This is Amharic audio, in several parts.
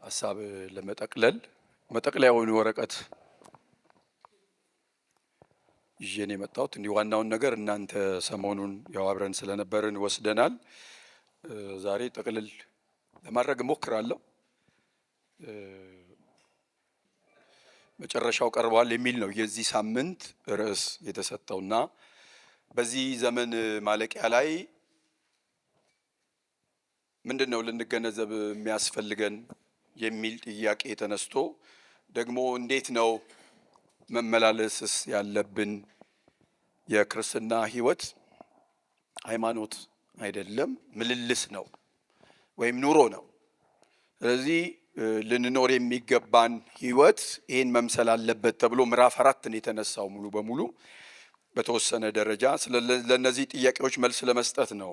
ሀሳብ ለመጠቅለል መጠቅለያውን ወረቀት ይዤ ነው የመጣሁት። እንዲህ ዋናውን ነገር እናንተ ሰሞኑን ያው አብረን ስለነበርን ወስደናል። ዛሬ ጠቅልል ለማድረግ እሞክራለሁ። መጨረሻው ቀርቧል የሚል ነው የዚህ ሳምንት ርዕስ የተሰጠውና በዚህ ዘመን ማለቂያ ላይ ምንድነው ልንገነዘብ የሚያስፈልገን የሚል ጥያቄ ተነስቶ ደግሞ እንዴት ነው መመላለስስ ያለብን? የክርስትና ሕይወት ሃይማኖት አይደለም፣ ምልልስ ነው ወይም ኑሮ ነው። ስለዚህ ልንኖር የሚገባን ሕይወት ይህን መምሰል አለበት ተብሎ ምዕራፍ 4 ነው የተነሳው። ሙሉ በሙሉ በተወሰነ ደረጃ ለእነዚህ ጥያቄዎች መልስ ለመስጠት ነው።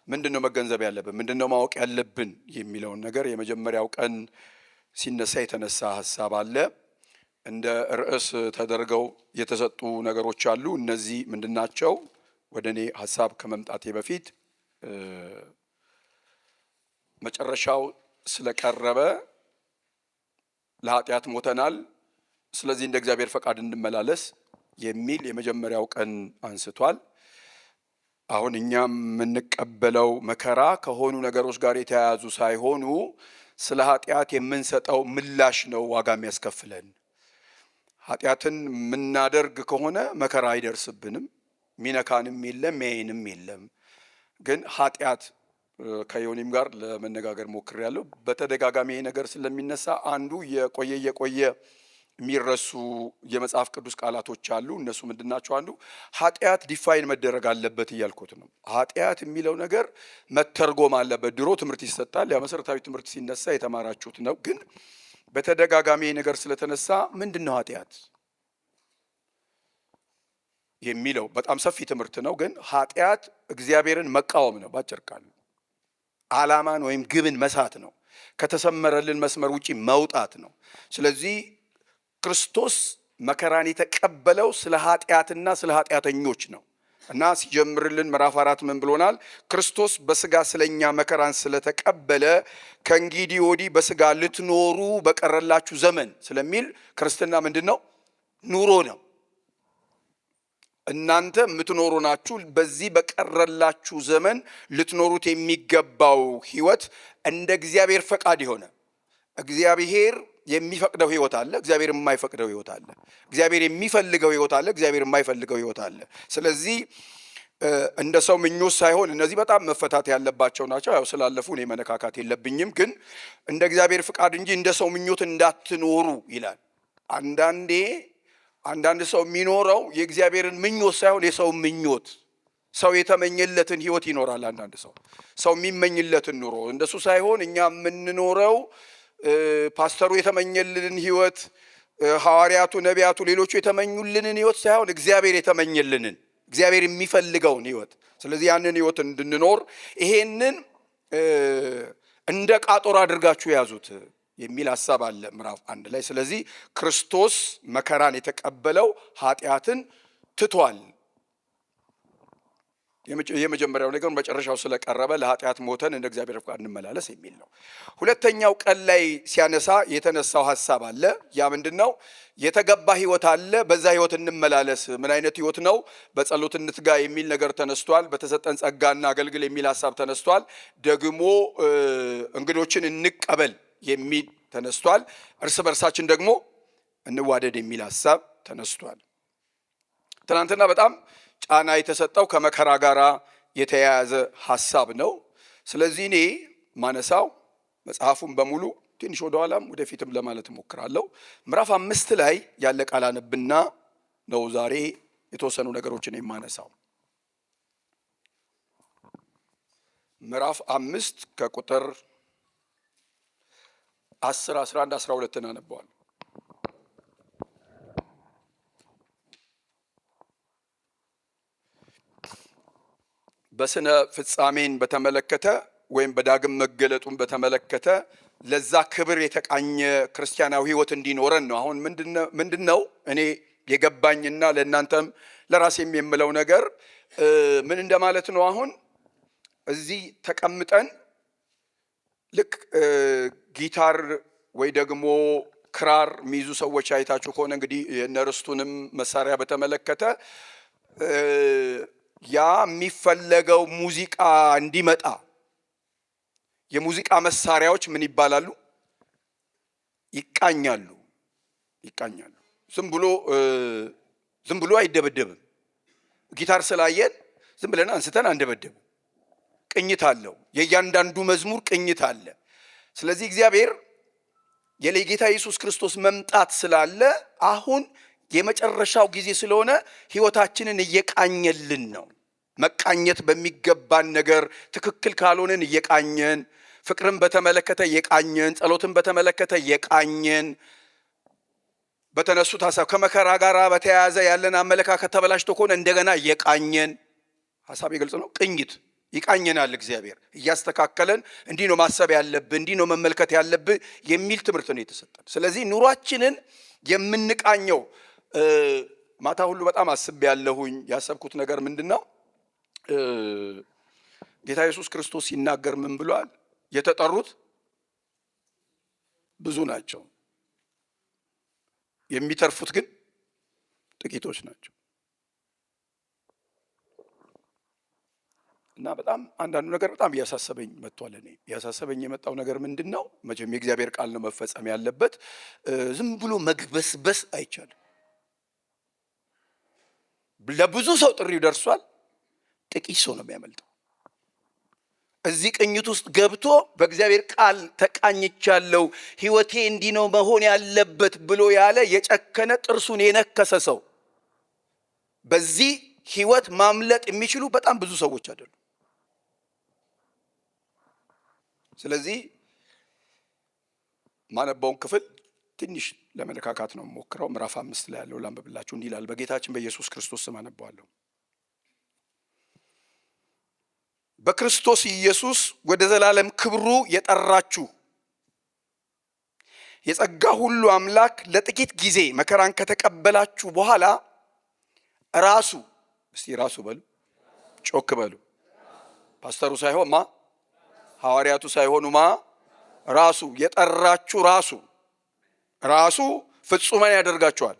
ምንድነው መገንዘብ ያለብን? ምንድነው ማወቅ ያለብን የሚለውን ነገር የመጀመሪያው ቀን ሲነሳ የተነሳ ሐሳብ አለ። እንደ ርዕስ ተደርገው የተሰጡ ነገሮች አሉ። እነዚህ ምንድናቸው? ወደ እኔ ሐሳብ ከመምጣቴ በፊት መጨረሻው ስለቀረበ ለኃጢአት ሞተናል፣ ስለዚህ እንደ እግዚአብሔር ፈቃድ እንመላለስ የሚል የመጀመሪያው ቀን አንስቷል። አሁን እኛ የምንቀበለው መከራ ከሆኑ ነገሮች ጋር የተያያዙ ሳይሆኑ ስለ ኃጢአት የምንሰጠው ምላሽ ነው ዋጋ የሚያስከፍለን። ኃጢአትን የምናደርግ ከሆነ መከራ አይደርስብንም፣ ሚነካንም የለም ሚያይንም የለም። ግን ኃጢአት ከዮኒም ጋር ለመነጋገር ሞክሬያለሁ። በተደጋጋሚ ነገር ስለሚነሳ አንዱ የቆየ የሚረሱ የመጽሐፍ ቅዱስ ቃላቶች አሉ። እነሱ ምንድናቸው? አንዱ ኃጢአት ዲፋይን መደረግ አለበት እያልኩት ነው። ኃጢአት የሚለው ነገር መተርጎም አለበት። ድሮ ትምህርት ይሰጣል፣ ያ መሰረታዊ ትምህርት ሲነሳ የተማራችሁት ነው። ግን በተደጋጋሚ ነገር ስለተነሳ ምንድነው ኃጢአት የሚለው በጣም ሰፊ ትምህርት ነው። ግን ኃጢአት እግዚአብሔርን መቃወም ነው። ባጭር ቃል ዓላማን ወይም ግብን መሳት ነው። ከተሰመረልን መስመር ውጪ መውጣት ነው። ስለዚህ ክርስቶስ መከራን የተቀበለው ስለ ኃጢአትና ስለ ኃጢአተኞች ነው እና ሲጀምርልን ምዕራፍ 4 ምን ብሎናል? ክርስቶስ በስጋ ስለኛ መከራን ስለተቀበለ ከእንግዲህ ወዲህ በስጋ ልትኖሩ በቀረላችሁ ዘመን ስለሚል ክርስትና ምንድን ነው? ኑሮ ነው። እናንተ የምትኖሩ ናችሁ። በዚህ በቀረላችሁ ዘመን ልትኖሩት የሚገባው ሕይወት እንደ እግዚአብሔር ፈቃድ የሆነ እግዚአብሔር የሚፈቅደው ሕይወት አለ፣ እግዚአብሔር የማይፈቅደው ሕይወት አለ። እግዚአብሔር የሚፈልገው ሕይወት አለ፣ እግዚአብሔር የማይፈልገው ሕይወት አለ። ስለዚህ እንደ ሰው ምኞት ሳይሆን እነዚህ በጣም መፈታት ያለባቸው ናቸው። ያው ስላለፉ እኔ መነካካት የለብኝም። ግን እንደ እግዚአብሔር ፍቃድ እንጂ እንደ ሰው ምኞት እንዳትኖሩ ይላል። አንዳንድ ሰው የሚኖረው የእግዚአብሔርን ምኞት ሳይሆን የሰው ምኞት፣ ሰው የተመኘለትን ሕይወት ይኖራል። አንዳንድ ሰው የሚመኝለትን ኑሮ እንደሱ ሳይሆን እኛ የምንኖረው ፓስተሩ የተመኘልንን ሕይወት፣ ሐዋርያቱ፣ ነቢያቱ፣ ሌሎቹ የተመኙልንን ሕይወት ሳይሆን እግዚአብሔር የተመኘልንን እግዚአብሔር የሚፈልገውን ሕይወት። ስለዚህ ያንን ሕይወት እንድንኖር ይሄንን እንደ ቃጦር አድርጋችሁ ያዙት የሚል ሐሳብ አለ ምዕራፍ 1 ላይ። ስለዚህ ክርስቶስ መከራን የተቀበለው ኃጢአትን ትቷል። የመጀመሪያው ነገር መጨረሻው ስለቀረበ ለኃጢአት ሞተን እንደ እግዚአብሔር ፈቃድ እንመላለስ የሚል ነው። ሁለተኛው ቀን ላይ ሲያነሳ የተነሳው ሐሳብ አለ። ያ ምንድነው? የተገባ ሕይወት አለ፣ በዛ ሕይወት እንመላለስ። ምን አይነት ሕይወት ነው? በጸሎት እንትጋ የሚል ነገር ተነስቷል። በተሰጠን ጸጋና አገልግል የሚል ሐሳብ ተነስቷል። ደግሞ እንግዶችን እንቀበል የሚል ተነስቷል። እርስ በርሳችን ደግሞ እንዋደድ የሚል ሐሳብ ተነስቷል። ትናንትና በጣም ጫና የተሰጠው ከመከራ ጋር የተያያዘ ሐሳብ ነው። ስለዚህ እኔ ማነሳው መጽሐፉን በሙሉ ትንሽ ወደኋላም ወደፊትም ለማለት እሞክራለሁ። ምዕራፍ 5 ላይ ያለ ቃል አነብና ነው ዛሬ የተወሰኑ ነገሮችን የማነሳው። ምዕራፍ 5 ከቁጥር 10፣ 11፣ 12 አነበዋል። በስነ ፍጻሜን በተመለከተ ወይም በዳግም መገለጡን በተመለከተ ለዛ ክብር የተቃኘ ክርስቲያናዊ ሕይወት እንዲኖረን ነው። አሁን ምንድነው እኔ የገባኝና ለእናንተም ለራሴም የምለው ነገር ምን እንደማለት ነው? አሁን እዚህ ተቀምጠን ልክ ጊታር ወይ ደግሞ ክራር የሚይዙ ሰዎች አይታችሁ ከሆነ እንግዲህ የነርስቱንም መሳሪያ በተመለከተ ያ የሚፈለገው ሙዚቃ እንዲመጣ የሙዚቃ መሳሪያዎች ምን ይባላሉ? ይቃኛሉ። ዝም ብሎ አይደበደብም። ጊታር ስላየን ዝም ብለን አንስተን አንደበደብም። ቅኝት አለው። የእያንዳንዱ መዝሙር ቅኝት አለ። ስለዚህ እግዚአብሔር የጌታ ኢየሱስ ክርስቶስ መምጣት ስላለ አሁን የመጨረሻው ጊዜ ስለሆነ ሕይወታችንን እየቃኘልን ነው። መቃኘት በሚገባን ነገር ትክክል ካልሆነን እየቃኘን፣ ፍቅርን በተመለከተ እየቃኘን፣ ጸሎትን በተመለከተ እየቃኘን፣ በተነሱት ሐሳብ ከመከራ ጋር በተያያዘ ያለን አመለካከት ተበላሽቶ ከሆነ እንደገና እየቃኘን። ሐሳብ ግልጽ ነው። ቅኝት ይቃኘናል። እግዚአብሔር እያስተካከለን እንዲህ ነው ማሰብ ያለብህ፣ እንዲህ ነው መመልከት ያለብህ የሚል ትምህርት ነው የተሰጠን። ስለዚህ ኑሯችንን የምንቃኘው ማታ ሁሉ በጣም አስቤ ያለሁኝ ያሰብኩት ነገር ምንድን ነው? ጌታ ኢየሱስ ክርስቶስ ሲናገር ምን ብሏል? የተጠሩት ብዙ ናቸው፣ የሚተርፉት ግን ጥቂቶች ናቸው። እና በጣም አንዳንዱ ነገር በጣም እያሳሰበኝ መጥቷል። እኔ እያሳሰበኝ የመጣው ነገር ምንድን ነው? መቼም የእግዚአብሔር ቃል ነው መፈጸም ያለበት። ዝም ብሎ መግበስበስ አይቻልም። ለብዙ ሰው ጥሪው ደርሷል። ጥቂት ሰው ነው የሚያመልጠው። እዚህ ቅኝት ውስጥ ገብቶ በእግዚአብሔር ቃል ተቃኝቻለሁ፣ ሕይወቴ እንዲህ ነው መሆን ያለበት ብሎ ያለ የጨከነ ጥርሱን የነከሰ ሰው በዚህ ሕይወት ማምለጥ የሚችሉ በጣም ብዙ ሰዎች አይደሉም። ስለዚህ ማነባውን ክፍል ትንሽ ለመለካካት ነው የምሞክረው። ምዕራፍ 5 ላይ ያለው ላንብብላችሁ። እንዲህ ይላል። በጌታችን በኢየሱስ ክርስቶስ ስም አነባዋለሁ። በክርስቶስ ኢየሱስ ወደ ዘላለም ክብሩ የጠራችሁ የጸጋ ሁሉ አምላክ ለጥቂት ጊዜ መከራን ከተቀበላችሁ በኋላ ራሱ፣ እስቲ ራሱ በሉ፣ ጮክ በሉ። ፓስተሩ ሳይሆን ማ፣ ሐዋርያቱ ሳይሆኑ ማ፣ ራሱ የጠራችሁ ራሱ ፍጹማን ያደርጋችኋል፣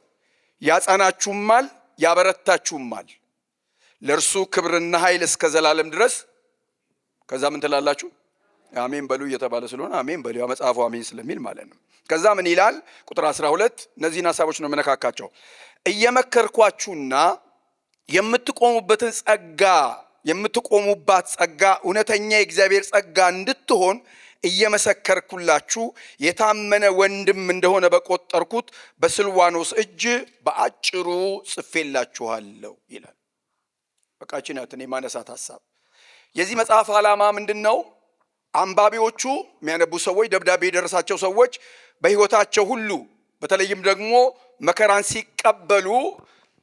ያጸናችሁማል፣ ያበረታችሁማል። ለእርሱ ክብርና ኃይል እስከ ዘላለም ድረስ። ከዛ ምን ትላላችሁ? አሜን በሉ እየተባለ ስለሆነ አሜን በሉ፣ ያው መጽሐፉ አሜን ስለሚል ማለት ነው። ከዛ ምን ይላል? ቁጥር 12 እነዚህን ሐሳቦች ነው መነካካቸው። እየመከርኳችሁና የምትቆሙባት ጸጋ እውነተኛ የእግዚአብሔር ጸጋ እንድትሆን እየመሰከርኩላችሁ የታመነ ወንድም እንደሆነ በቆጠርኩት በስልዋኖስ እጅ በአጭሩ ጽፌላችኋለሁ ይላል። በቃችን ያትን የማነሳት ሐሳብ የዚህ መጽሐፍ ዓላማ ምንድን ነው? አንባቢዎቹ የሚያነቡ ሰዎች፣ ደብዳቤ የደረሳቸው ሰዎች በሕይወታቸው ሁሉ በተለይም ደግሞ መከራን ሲቀበሉ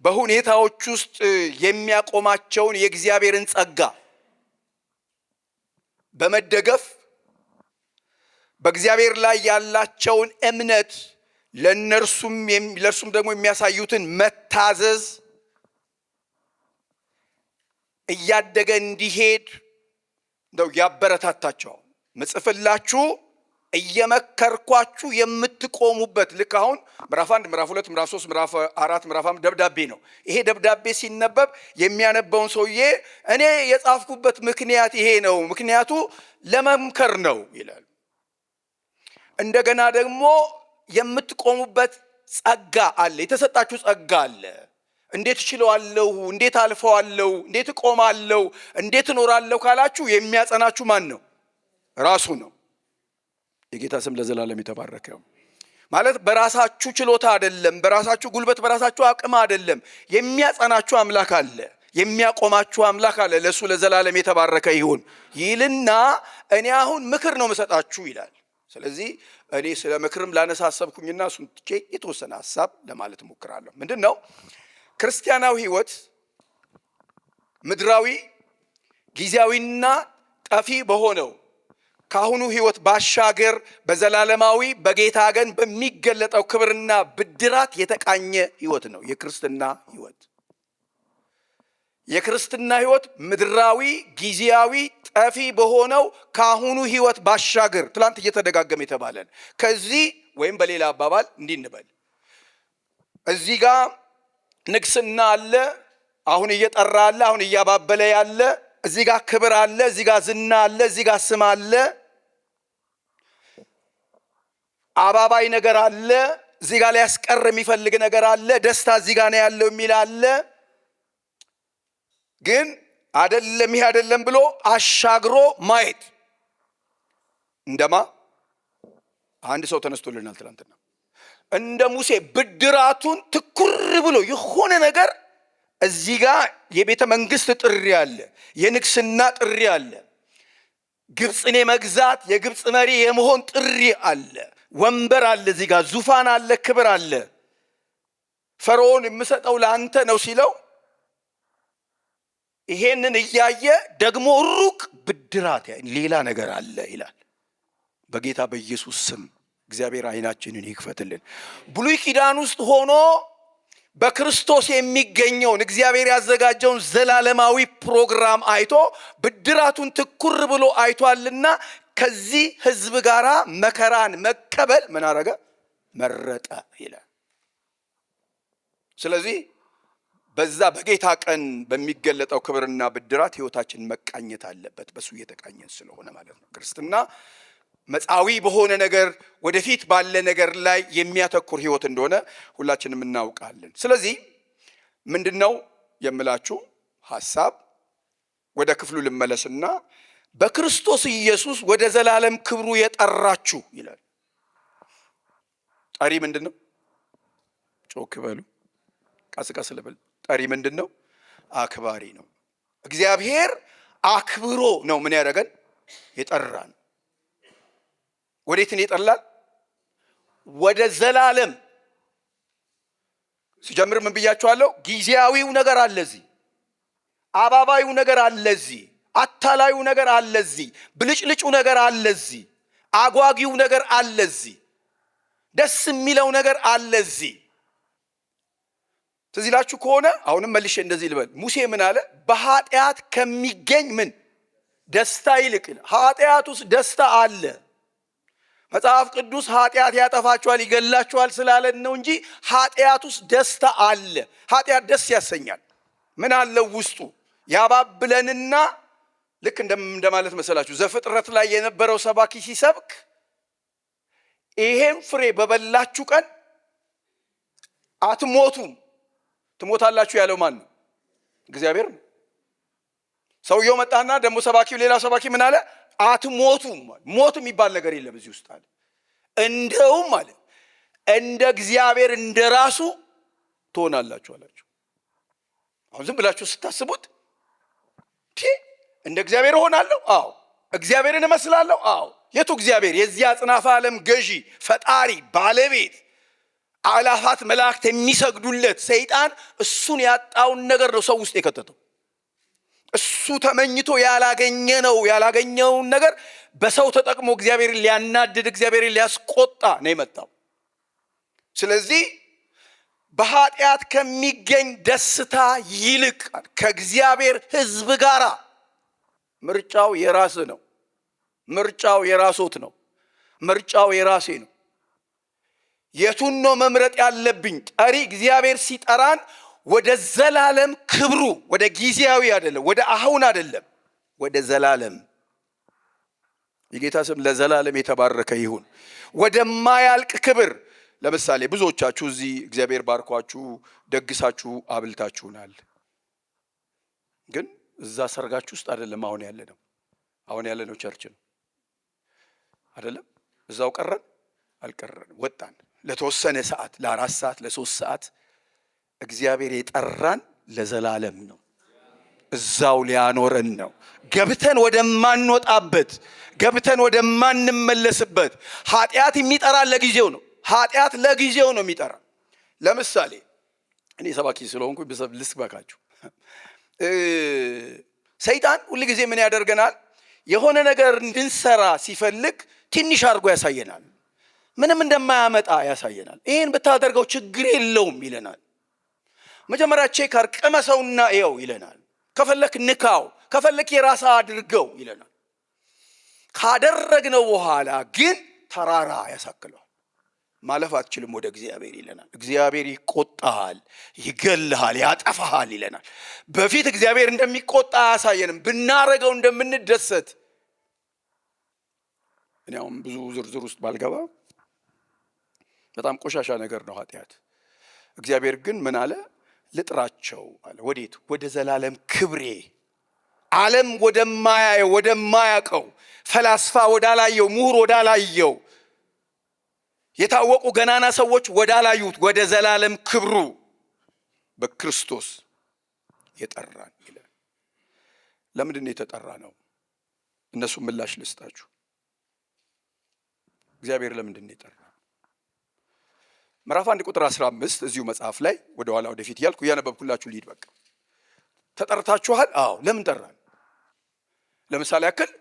በሁኔታዎች ውስጥ የሚያቆማቸውን የእግዚአብሔርን ጸጋ በመደገፍ በእግዚአብሔር ላይ ያላቸውን እምነት ለእነርሱም ደግሞ የሚያሳዩትን መታዘዝ እያደገ እንዲሄድ እንደው ያበረታታቸው። ምጽፍላችሁ እየመከርኳችሁ የምትቆሙበት ልክ አሁን ምዕራፍ 1 ምዕራፍ 2 ምዕራፍ 3 ምዕራፍ 4 ምዕራፍ 5 ደብዳቤ ነው። ይሄ ደብዳቤ ሲነበብ የሚያነበውን ሰውዬ እኔ የጻፍኩበት ምክንያት ይሄ ነው፣ ምክንያቱ ለመምከር ነው ይላል። እንደገና ደግሞ የምትቆሙበት ጸጋ አለ፣ የተሰጣችሁ ጸጋ አለ። እንዴት እችለዋለሁ፣ እንዴት አልፈዋለሁ፣ እንዴት እቆማለሁ፣ እንዴት እኖራለሁ ካላችሁ የሚያጸናችሁ ማን ነው? ራሱ ነው። የጌታ ስም ለዘላለም የተባረከ ማለት በራሳችሁ ችሎታ አይደለም፣ በራሳችሁ ጉልበት፣ በራሳችሁ አቅም አይደለም። የሚያጸናችሁ አምላክ አለ፣ የሚያቆማችሁ አምላክ አለ። ለሱ ለዘላለም የተባረከ ይሁን ይልና እኔ አሁን ምክር ነው መሰጣችሁ ይላል። ስለዚህ እኔ ስለ ምክርም ላነሳሰብኩኝና እሱን ትቼ የተወሰነ ሐሳብ ለማለት እሞክራለሁ። ምንድን ነው ክርስቲያናዊ ሕይወት? ምድራዊ ጊዜያዊና ጠፊ በሆነው ከአሁኑ ሕይወት ባሻገር በዘላለማዊ በጌታ ገን በሚገለጠው ክብርና ብድራት የተቃኘ ሕይወት ነው የክርስትና ሕይወት። የክርስትና ሕይወት ምድራዊ ጊዜያዊ ጠፊ በሆነው ካሁኑ ህይወት ባሻገር ትላንት እየተደጋገመ የተባለን ከዚህ ወይም በሌላ አባባል እንዲህ እንበል እዚህ ጋር ንግስና አለ አሁን እየጠራ አለ አሁን እያባበለ ያለ እዚህ ጋር ክብር አለ እዚህ ጋር ዝና አለ እዚህ ጋር ስም አለ አባባይ ነገር አለ እዚህ ጋር ሊያስቀር የሚፈልግ ነገር አለ ደስታ እዚህ ጋር ነው ያለው የሚል አለ ግን አይደለም ይሄ አይደለም ብሎ አሻግሮ ማየት እንደማ አንድ ሰው ተነስቶልናል ትላንትና እንደ ሙሴ ብድራቱን ትኩር ብሎ የሆነ ነገር እዚህ ጋር የቤተ መንግስት ጥሪ አለ የንግስና ጥሪ አለ ግብጽን የመግዛት የግብጽ መሪ የመሆን ጥሪ አለ ወንበር አለ እዚህ ጋር ዙፋን አለ ክብር አለ ፈርዖን የምሰጠው ለአንተ ነው ሲለው ይሄንን እያየ ደግሞ ሩቅ ብድራት ሌላ ነገር አለ ይላል በጌታ በኢየሱስ ስም እግዚአብሔር አይናችንን ይክፈትልን ብሉይ ኪዳን ውስጥ ሆኖ በክርስቶስ የሚገኘውን እግዚአብሔር ያዘጋጀውን ዘላለማዊ ፕሮግራም አይቶ ብድራቱን ትኩር ብሎ አይቷልና ከዚህ ህዝብ ጋራ መከራን መቀበል ምን አረገ መረጠ ይላል ስለዚህ በዛ በጌታ ቀን በሚገለጠው ክብርና ብድራት ህይወታችን መቃኘት አለበት በሱ እየተቃኘን ስለሆነ ማለት ነው ክርስትና መጻዊ በሆነ ነገር ወደፊት ባለ ነገር ላይ የሚያተኩር ህይወት እንደሆነ ሁላችንም እናውቃለን ስለዚህ ምንድነው የምላችሁ ሐሳብ ወደ ክፍሉ ልመለስና በክርስቶስ ኢየሱስ ወደ ዘላለም ክብሩ የጠራችሁ ይላል ጠሪ ምንድነው ጮክ በሉ ቀስቀስ ልበል ጠሪ ምንድነው አክባሪ ነው እግዚአብሔር አክብሮ ነው ምን ያደረገን የጠራን ወዴት ነው የጠራን ወደ ዘላለም ሲጀምር ምን ብያችኋለሁ ጊዜያዊው ነገር አለዚህ አባባዩ ነገር አለዚህ አታላዩ ነገር አለዚህ ብልጭልጩ ነገር አለዚህ አጓጊው ነገር አለዚህ ደስ የሚለው ነገር አለዚህ ትዝላችሁ ከሆነ አሁንም መልሼ እንደዚህ ልበል ሙሴ ምን አለ በኃጢአት ከሚገኝ ምን ደስታ ይልቅ ኃጢአት ውስጥ ደስታ አለ መጽሐፍ ቅዱስ ኃጢአት ያጠፋችኋል ይገላችኋል ስላለን ነው እንጂ ኃጢአት ውስጥ ደስታ አለ ኃጢአት ደስ ያሰኛል ምን አለው ውስጡ ያባብለንና ልክ እንደማለት መሰላችሁ ዘፍጥረት ላይ የነበረው ሰባኪ ሲሰብክ ይሄን ፍሬ በበላችሁ ቀን አትሞቱም ትሞታላችሁ ያለው ማን ነው እግዚአብሔር ነው ሰውየው መጣና ደግሞ ሰባኪው ሌላ ሰባኪ ምን አለ አትሞቱም ሞት የሚባል ነገር የለም እዚህ ውስጥ አለ እንደውም አለ እንደ እግዚአብሔር እንደራሱ ትሆናላችሁ አላችሁ አሁን ዝም ብላችሁ ስታስቡት እንደ እግዚአብሔር ሆናለሁ አዎ እግዚአብሔርን እመስላለሁ አዎ የቱ እግዚአብሔር የዚህ አጽናፈ ዓለም ገዢ ፈጣሪ ባለቤት አላፋት መላእክት የሚሰግዱለት ሰይጣን እሱን ያጣውን ነገር ነው ሰው ውስጥ የከተተው እሱ ተመኝቶ ያላገኘውን ነገር በሰው ተጠቅሞ እግዚአብሔርን ሊያናድድ እግዚአብሔርን ሊያስቆጣ ነው የመጣው ስለዚህ በኃጢአት ከሚገኝ ደስታ ይልቅ ከእግዚአብሔር ህዝብ ጋር ምርጫው የራስ ነው ምርጫው የራሶት ነው ምርጫው የራሴ ነው የቱን ነው መምረጥ ያለብኝ ጠሪ እግዚአብሔር ሲጠራን ወደ ዘላለም ክብሩ ወደ ጊዜያዊ አይደለም ወደ አሁን አይደለም ወደ ዘላለም የጌታ ስም ለዘላለም የተባረከ ይሁን ወደ ማያልቅ ክብር ለምሳሌ ብዙዎቻችሁ እዚህ እግዚአብሔር ባርኳችሁ ደግሳችሁ አብልታችሁናል ግን እዛ ሰርጋችሁ ውስጥ አይደለም አሁን ያለነው ቸርች ነው አይደለም እዛው ቀረን አልቀረን ወጣን ለተወሰነ ሰዓት ለ4 ሰዓት ለ3 ሰዓት እግዚአብሔር የጠራን ለዘላለም ነው እዛው ሊያኖረን ነው ገብተን ወደማንወጣበት ገብተን ወደማንመለስበት ኃጢአት የሚጠራን ለጊዜው ነው ኃጢአት ለጊዜው ነው የሚጠራ ለምሳሌ እኔ ሰባኪ ስለሆንኩ ልስበካችሁ ሰይጣን ሁሉ ጊዜ ምን ያደርገናል የሆነ ነገር እንድንሰራ ሲፈልግ ትንሽ አድርጎ ያሳየናል ምንም እንደማያመጣ ያሳየናል ይሄን ብታደርገው ችግር የለውም ይለናል መጀመሪያ ቼክ አርቀመሰውና ይው ይለናል ከፈለክ ንካው ከፈለክ የራስ አድርገው ይለናል። ካደረግነው በኋላ ግን ተራራ ያሳክለዋል። ማለፍ አትችልም ወደ እግዚአብሔር ይለናል። እግዚአብሔር ይቆጣሃል፣ ይገልሃል፣ ያጠፋሃል ይለናል። በፊት እግዚአብሔር እንደሚቆጣ አያሳየንም፣ ብናረገው እንደምንደሰት። እኔ አሁን ብዙ ዝርዝር ውስጥ ባልገባ በጣም ቆሻሻ ነገር ነው ኃጢአት። እግዚአብሔር ግን ምን አለ? ልጥራቸው አለ። ወዴት? ወደ ዘላለም ክብሬ። ዓለም ወደማያየው ወደማያውቀው፣ ፈላስፋ ወዳላየው፣ ምሁር ወዳላየው፣ የታወቁ ገናና ሰዎች ወዳላዩት ወደ ዘላለም ክብሩ በክርስቶስ የጠራን ይላል። ለምንድን ነው የተጠራ ነው? እነሱ ምላሽ ልስጣችሁ። እግዚአብሔር ለምንድን ነው የጠራ? ምዕራፍ 1 ቁጥር 15 እዚሁ መጽሐፍ ላይ ወደ ኋላ ወደፊት እያልኩ እያነበብኩላችሁ ልሂድ። በቃ ተጠርታችኋል። አዎ። ለምን ጠራን? ለምሳሌ ያክል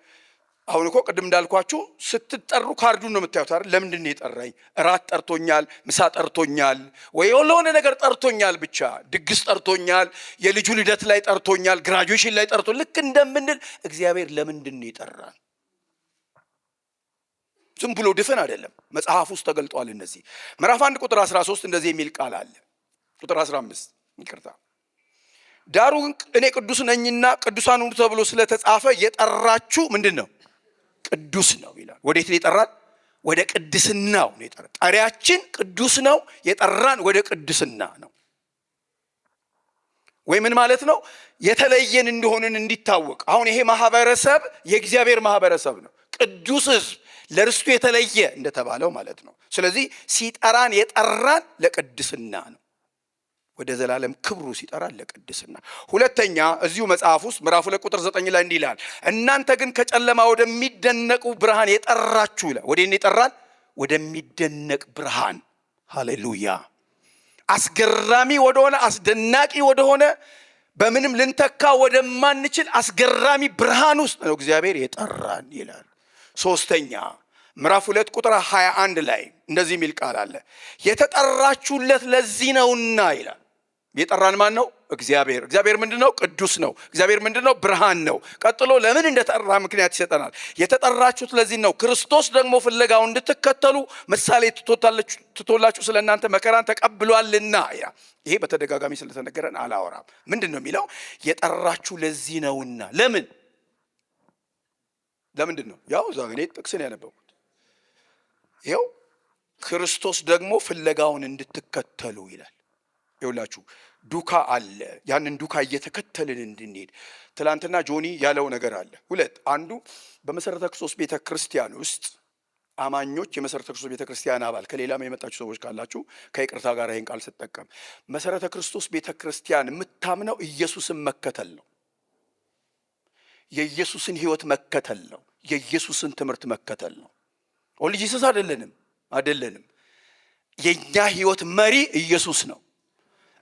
አሁን እኮ ቅድም እንዳልኳችሁ ስትጠሩ ካርዱን ነው የምታዩት አይደል? ለምንድን ነው የጠራኝ? እራት ጠርቶኛል፣ ምሳ ጠርቶኛል፣ ወይ ለሆነ ነገር ጠርቶኛል፣ ብቻ ድግስ ጠርቶኛል፣ የልጁ ልደት ላይ ጠርቶኛል፣ ግራጁዌሽን ላይ ጠርቶ ልክ እንደምንል እግዚአብሔር ለምንድን ነው የጠራን? ዝም ብሎ ድፍን አይደለም። መጽሐፍ ውስጥ ተገልጧል። እነዚህ ምዕራፍ 1 ቁጥር 13 እንደዚህ የሚል ቃል አለ። ቁጥር 15 ይቅርታ፣ ዳሩ ግን እኔ ቅዱስ ነኝና ቅዱሳን ሁኑ ተብሎ ስለተጻፈ የጠራችሁ ምንድን ነው? ቅዱስ ነው ይላል። ወዴት ነው የጠራን? ወደ ቅድስናው ነው የጠራን። ጠሪያችን ቅዱስ ነው፣ የጠራን ወደ ቅድስና ነው። ወይ ምን ማለት ነው? የተለየን እንደሆንን እንዲታወቅ። አሁን ይሄ ማህበረሰብ የእግዚአብሔር ማህበረሰብ ነው፣ ቅዱስ ሕዝብ፣ ለርስቱ የተለየ እንደተባለው ማለት ነው። ስለዚህ ሲጠራን የጠራን ለቅድስና ነው። ወደ ዘላለም ክብሩ ሲጠራን ለቅድስና። ሁለተኛ እዚሁ መጽሐፍ ውስጥ ምዕራፍ 2 ቁጥር 9 ላይ እንዲህ ይላል፣ እናንተ ግን ከጨለማ ወደሚደነቁ ብርሃን የጠራችሁ ይላል። ወዴት የጠራን? ወደሚደነቅ ብርሃን። ሃሌሉያ! አስገራሚ ወደሆነ፣ አስደናቂ ወደሆነ፣ በምንም ልንተካ ወደማንችል አስገራሚ ብርሃን ውስጥ ነው እግዚአብሔር የጠራን ይላል። ሶስተኛ ምዕራፍ 2 ቁጥር 21 ላይ እንደዚህ የሚል ቃል አለ፣ የተጠራችሁለት ለዚህ ነውና ይላል። የጠራን ማን ነው? እግዚአብሔር። እግዚአብሔር ምንድነው? ቅዱስ ነው። እግዚአብሔር ምንድነው? ብርሃን ነው። ቀጥሎ ለምን እንደጠራ ምክንያት ይሰጠናል። የተጠራችሁት ለዚህ ነው፣ ክርስቶስ ደግሞ ፍለጋው እንድትከተሉ ምሳሌ ትቶላችሁ ስለ እናንተ መከራን ተቀብሏልና። ይሄ በተደጋጋሚ ስለተነገረን አላወራም። ምንድን ነው የሚለው? የጠራችሁ ለዚህ ነውና። ለምንድን ነው? ያው እዛ እኔ ጥቅስን ያነበብኩት ይኸው፣ ክርስቶስ ደግሞ ፍለጋውን እንድትከተሉ ይላል። ይኸውላችሁ ዱካ አለ። ያንን ዱካ እየተከተልን እንድንሄድ ትላንትና ጆኒ ያለው ነገር አለ። አንዱ በመሰረተ ክርስቶስ ቤተ ክርስቲያን ውስጥ አማኞች፣ የመሰረተ ክርስቶስ ቤተ ክርስቲያን አባል፣ ከሌላም የመጣችሁ ሰዎች ካላችሁ ከይቅርታ ጋር ይሄን ቃል ስጠቀም፣ መሰረተ ክርስቶስ ቤተ ክርስቲያን የምታምነው ኢየሱስን መከተል ነው። የኢየሱስን ሕይወት መከተል ነው። የኢየሱስን ትምህርት መከተል ነው። ኦንሊ ጂሰስ አይደለንም። የኛ ሕይወት መሪ ኢየሱስ ነው።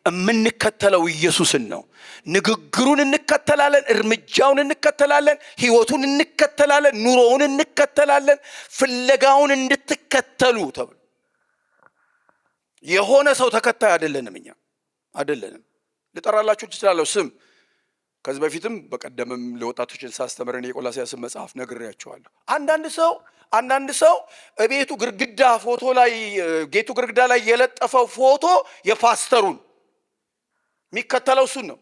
የምንከተለው ኢየሱስን ነው። ንግግሩን እንከተላለን፣ እርምጃውን እንከተላለን፣ ሕይወቱን እንከተላለን፣ ኑሮውን እንከተላለን። ፍለጋውን እንድትከተሉ ተብሎ የሆነ ሰው ተከታይ አይደለንም። እኛ አይደለንም። ልጠራላችሁ እችላለሁ ስም። ከዚህ በፊትም በቀደምም ለወጣቶች ሳስተምረን የቆላስይስን መጽሐፍ ነግሬያቸዋለሁ። አንዳንድ ሰው እቤቱ ግድግዳ ፎቶ ላይ ጌቱ ግድግዳ ላይ የለጠፈው ፎቶ የፓስተሩን የሚከተለው እሱን ነው።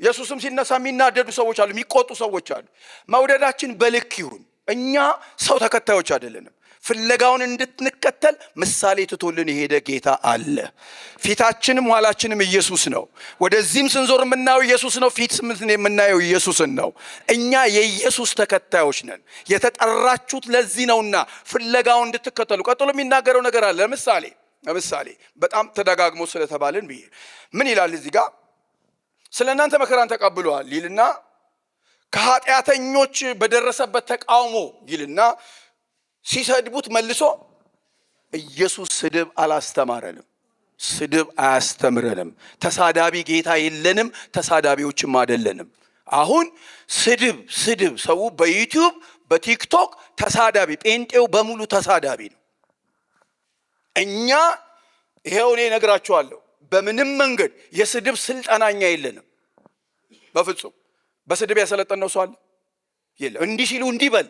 ኢየሱስም ሲነሳ የሚናደዱ ሰዎች አሉ፣ የሚቆጡ ሰዎች አሉ። መውደዳችን በልክ ይሁን። እኛ ሰው ተከታዮች አይደለንም። ፍለጋውን እንድንከተል ምሳሌ ትቶልን የሄደ ጌታ አለ። ፊታችንም ኋላችንም ኢየሱስ ነው። ወደዚህም ስንዞር የምናየው ኢየሱስ ነው። ፊት የምናየው ኢየሱስን ነው። እኛ የኢየሱስ ተከታዮች ነን። የተጠራችሁት ለዚህ ነውና ፍለጋውን እንድትከተሉ። ቀጥሎ የሚናገረው ነገር አለ። ለምሳሌ በጣም ተደጋግሞ ስለተባልን ብዬ ምን ይላል እዚህ ጋር? ስለ እናንተ መከራን ተቀብሏል ይልና ከኃጢአተኞች በደረሰበት ተቃውሞ ይልና ሲሰድቡት መልሶ ኢየሱስ ስድብ አላስተማረንም፣ ስድብ አያስተምረንም። ተሳዳቢ ጌታ የለንም፣ ተሳዳቢዎችም አይደለንም። አሁን ስድብ ሰው በዩቲዩብ በቲክቶክ ተሳዳቢ፣ ጴንጤው በሙሉ ተሳዳቢ ነው። እኛ ይሄው እኔ እነግራችኋለሁ፣ በምንም መንገድ የስድብ ስልጠናኛ የለንም። በፍጹም በስድብ ያሰለጠነው ሰው አለ? የለም። እንዲህ ሲሉ እንዲህ በል፣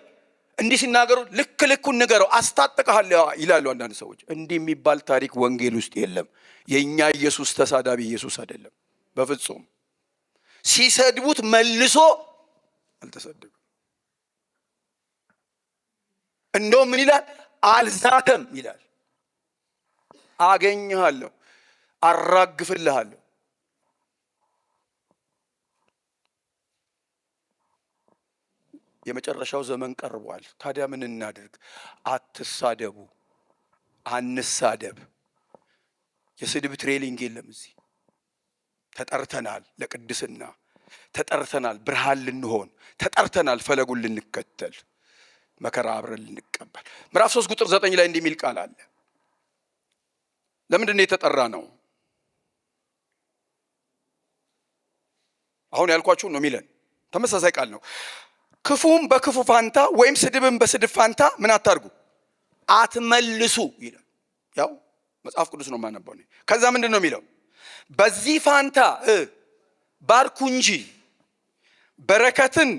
እንዲህ ሲናገሩ ልክ ልኩን ንገረው፣ አስታጥቅሃለሁ ይላሉ አንዳንድ ሰዎች። እንዲህ የሚባል ታሪክ ወንጌል ውስጥ የለም። የእኛ ኢየሱስ ተሳዳቢ ኢየሱስ አይደለም በፍጹም። ሲሰድቡት መልሶ አልተሰደበም። እንደውም ምን ይላል? አልዛተም ይላል። አገኝሃለሁ፣ አራግፍልሃለሁ። የመጨረሻው ዘመን ቀርቧል። ታዲያ ምን እናድርግ? አትሳደቡ፣ አንሳደብ። የስድብ ትሬሊንግ የለም እዚህ። ተጠርተናል ለቅድስና፣ ተጠርተናል ብርሃን ልንሆን፣ ተጠርተናል ፈለጉን ልንከተል፣ መከራ አብረን ልንቀበል። ምዕራፍ 3 ቁጥር 9 ላይ እንዲህ የሚል ቃል አለ። ለምንድን ነው የተጠራ ነው? አሁን ያልኳችሁ ነው የሚለን ተመሳሳይ ቃል ነው። ክፉም በክፉ ፋንታ ወይም ስድብም በስድብ ፋንታ ምን አታርጉ? አትመልሱ ይላል። ያው መጽሐፍ ቅዱስ ነው የማነበው። ከዛ ምንድን ነው የሚለው? በዚህ ፋንታ ባርኩ እንጂ በረከትን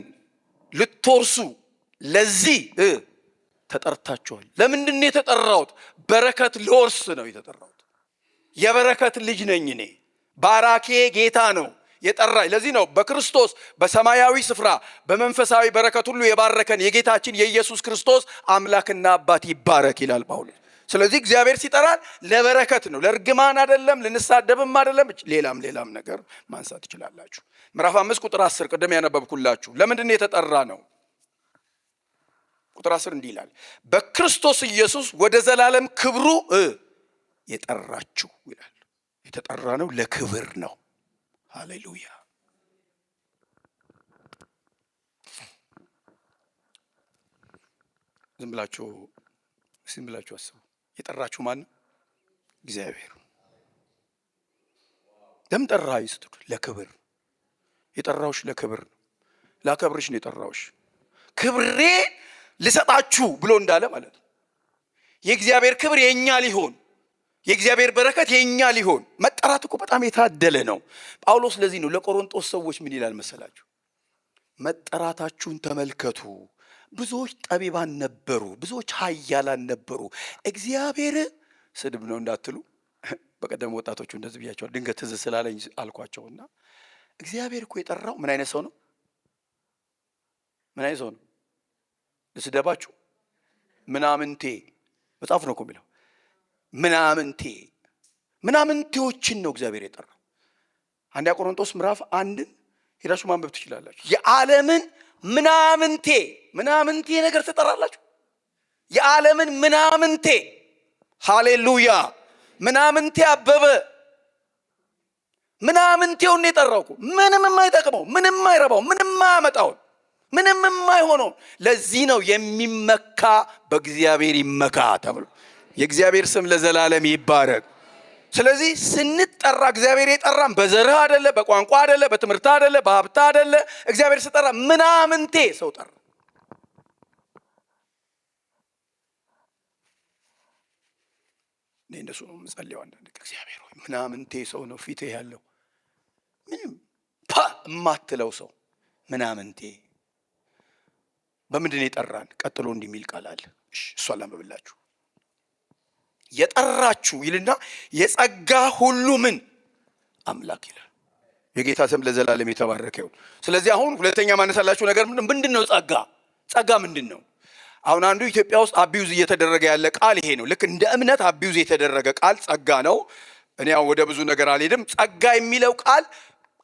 ልትወርሱ ለዚህ ተጠርታችኋል። ለምንድን ነው የተጠራሁት? በረከት ልወርስ ነው የተጠራሁት። የበረከት ልጅ ነኝ እኔ። ባራኬ ጌታ ነው የጠራኝ። ለዚህ ነው በክርስቶስ በሰማያዊ ስፍራ በመንፈሳዊ በረከት ሁሉ የባረከን የጌታችን የኢየሱስ ክርስቶስ አምላክና አባት ይባረክ ይላል ጳውሎስ። ስለዚህ እግዚአብሔር ሲጠራን ለበረከት ነው፣ ለእርግማን አይደለም፣ ልንሳደብም አይደለም። ሌላም ነገር ማንሳት ትችላላችሁ። ምዕራፍ 5 ቁጥር 10 ቅድም ያነበብኩላችሁ ለምንድን ነው የተጠራ ነው? ቁጥር 10 እንዲህ ይላል፣ በክርስቶስ ኢየሱስ ወደ ዘላለም ክብሩ የጠራችሁ ይላል። የተጠራ ነው ለክብር ነው። ሃሌሉያ። ዝም ብላችሁ አስቡ። የጠራችሁ ማን ነው? እግዚአብሔር። ለምን ጠራኸኝ ስትሉ ለክብር። የጠራውሽ ለክብር ነው። ላከብርሽ ነው የጠራውሽ። ክብሬ ልሰጣችሁ ብሎ እንዳለ ማለት ነው። የእግዚአብሔር ክብር የኛ ሊሆን፣ የእግዚአብሔር በረከት የኛ ሊሆን መጠራት እኮ በጣም የታደለ ነው። ጳውሎስ ለዚህ ነው ለቆሮንቶስ ሰዎች ምን ይላል መሰላችሁ? መጠራታችሁን ተመልከቱ። ብዙዎች ጠቢባን ነበሩ፣ ብዙዎች ኃያላን ነበሩ። እግዚአብሔር ስድብ ነው እንዳትሉ፣ በቀደም ወጣቶቹ እንደዚህ ብያቸዋል። ድንገት ትዝ ስላለኝ አልኳቸውና እግዚአብሔር እኮ የጠራው ምን አይነት ሰው ነው? ምን አይነት ሰው ነው? ልስደባችሁ? ምናምንቴ መጽሐፍ ነው እኮ የሚለው። ምናምንቴዎችን ነው እግዚአብሔር የጠራው። አንደኛ ቆሮንቶስ ምዕራፍ 1 ሄዳችሁ ማንበብ ትችላላችሁ። የዓለምን ምናምንቴ ነገር ትጠራላችሁ። የዓለምን ምናምንቴ። ሃሌሉያ። ምናምንቴ አበበ ምናምንቴውን ነው የጠራው እኮ። ምንም የማይጠቅመው፣ ምንም የማይረባው፣ ምንም የማያመጣውን፣ ምንም የማይሆነው። ለዚህ ነው የሚመካ በእግዚአብሔር ይመካ ተብሎ። የእግዚአብሔር ስም ለዘላለም ይባረክ። ስለዚህ ስንጠራ እግዚአብሔር የጠራን በዘርህ አይደለ፣ በቋንቋ አይደለ፣ በትምህርት አይደለ፣ በሀብት አይደለ። እግዚአብሔር ሲጠራ ምናምንቴ ሰው ጠራ። እኔ እንደሱ ነው የምጸልየው። አንዳንድ እግዚአብሔር ሆይ ምናምንቴ ሰው ነው ፊቴ ያለው፣ ምንም የማትለው ሰው ምናምንቴ። በምንድን ነው የጠራን? ቀጥሎ እንዲህ የሚል ቃል አለ። እሷ ላንብብላችሁ። የጠራችሁ ይልና የጸጋ ሁሉ ምን አምላክ ይላል። የጌታ ስም ለዘላለም የተባረከ ይሁን። ስለዚህ አሁን ሁለተኛ ማነሳላችሁ ነገር ምንድን ነው? ጸጋ ምንድን ነው? አሁን አንዱ ኢትዮጵያ ውስጥ አቢዩዝ እየተደረገ ያለ ቃል ይሄ ነው። ልክ እንደ እምነት አቢዩዝ የተደረገ ቃል ጸጋ ነው። እኔ ያው ወደ ብዙ ነገር አልሄድም። ጸጋ የሚለው ቃል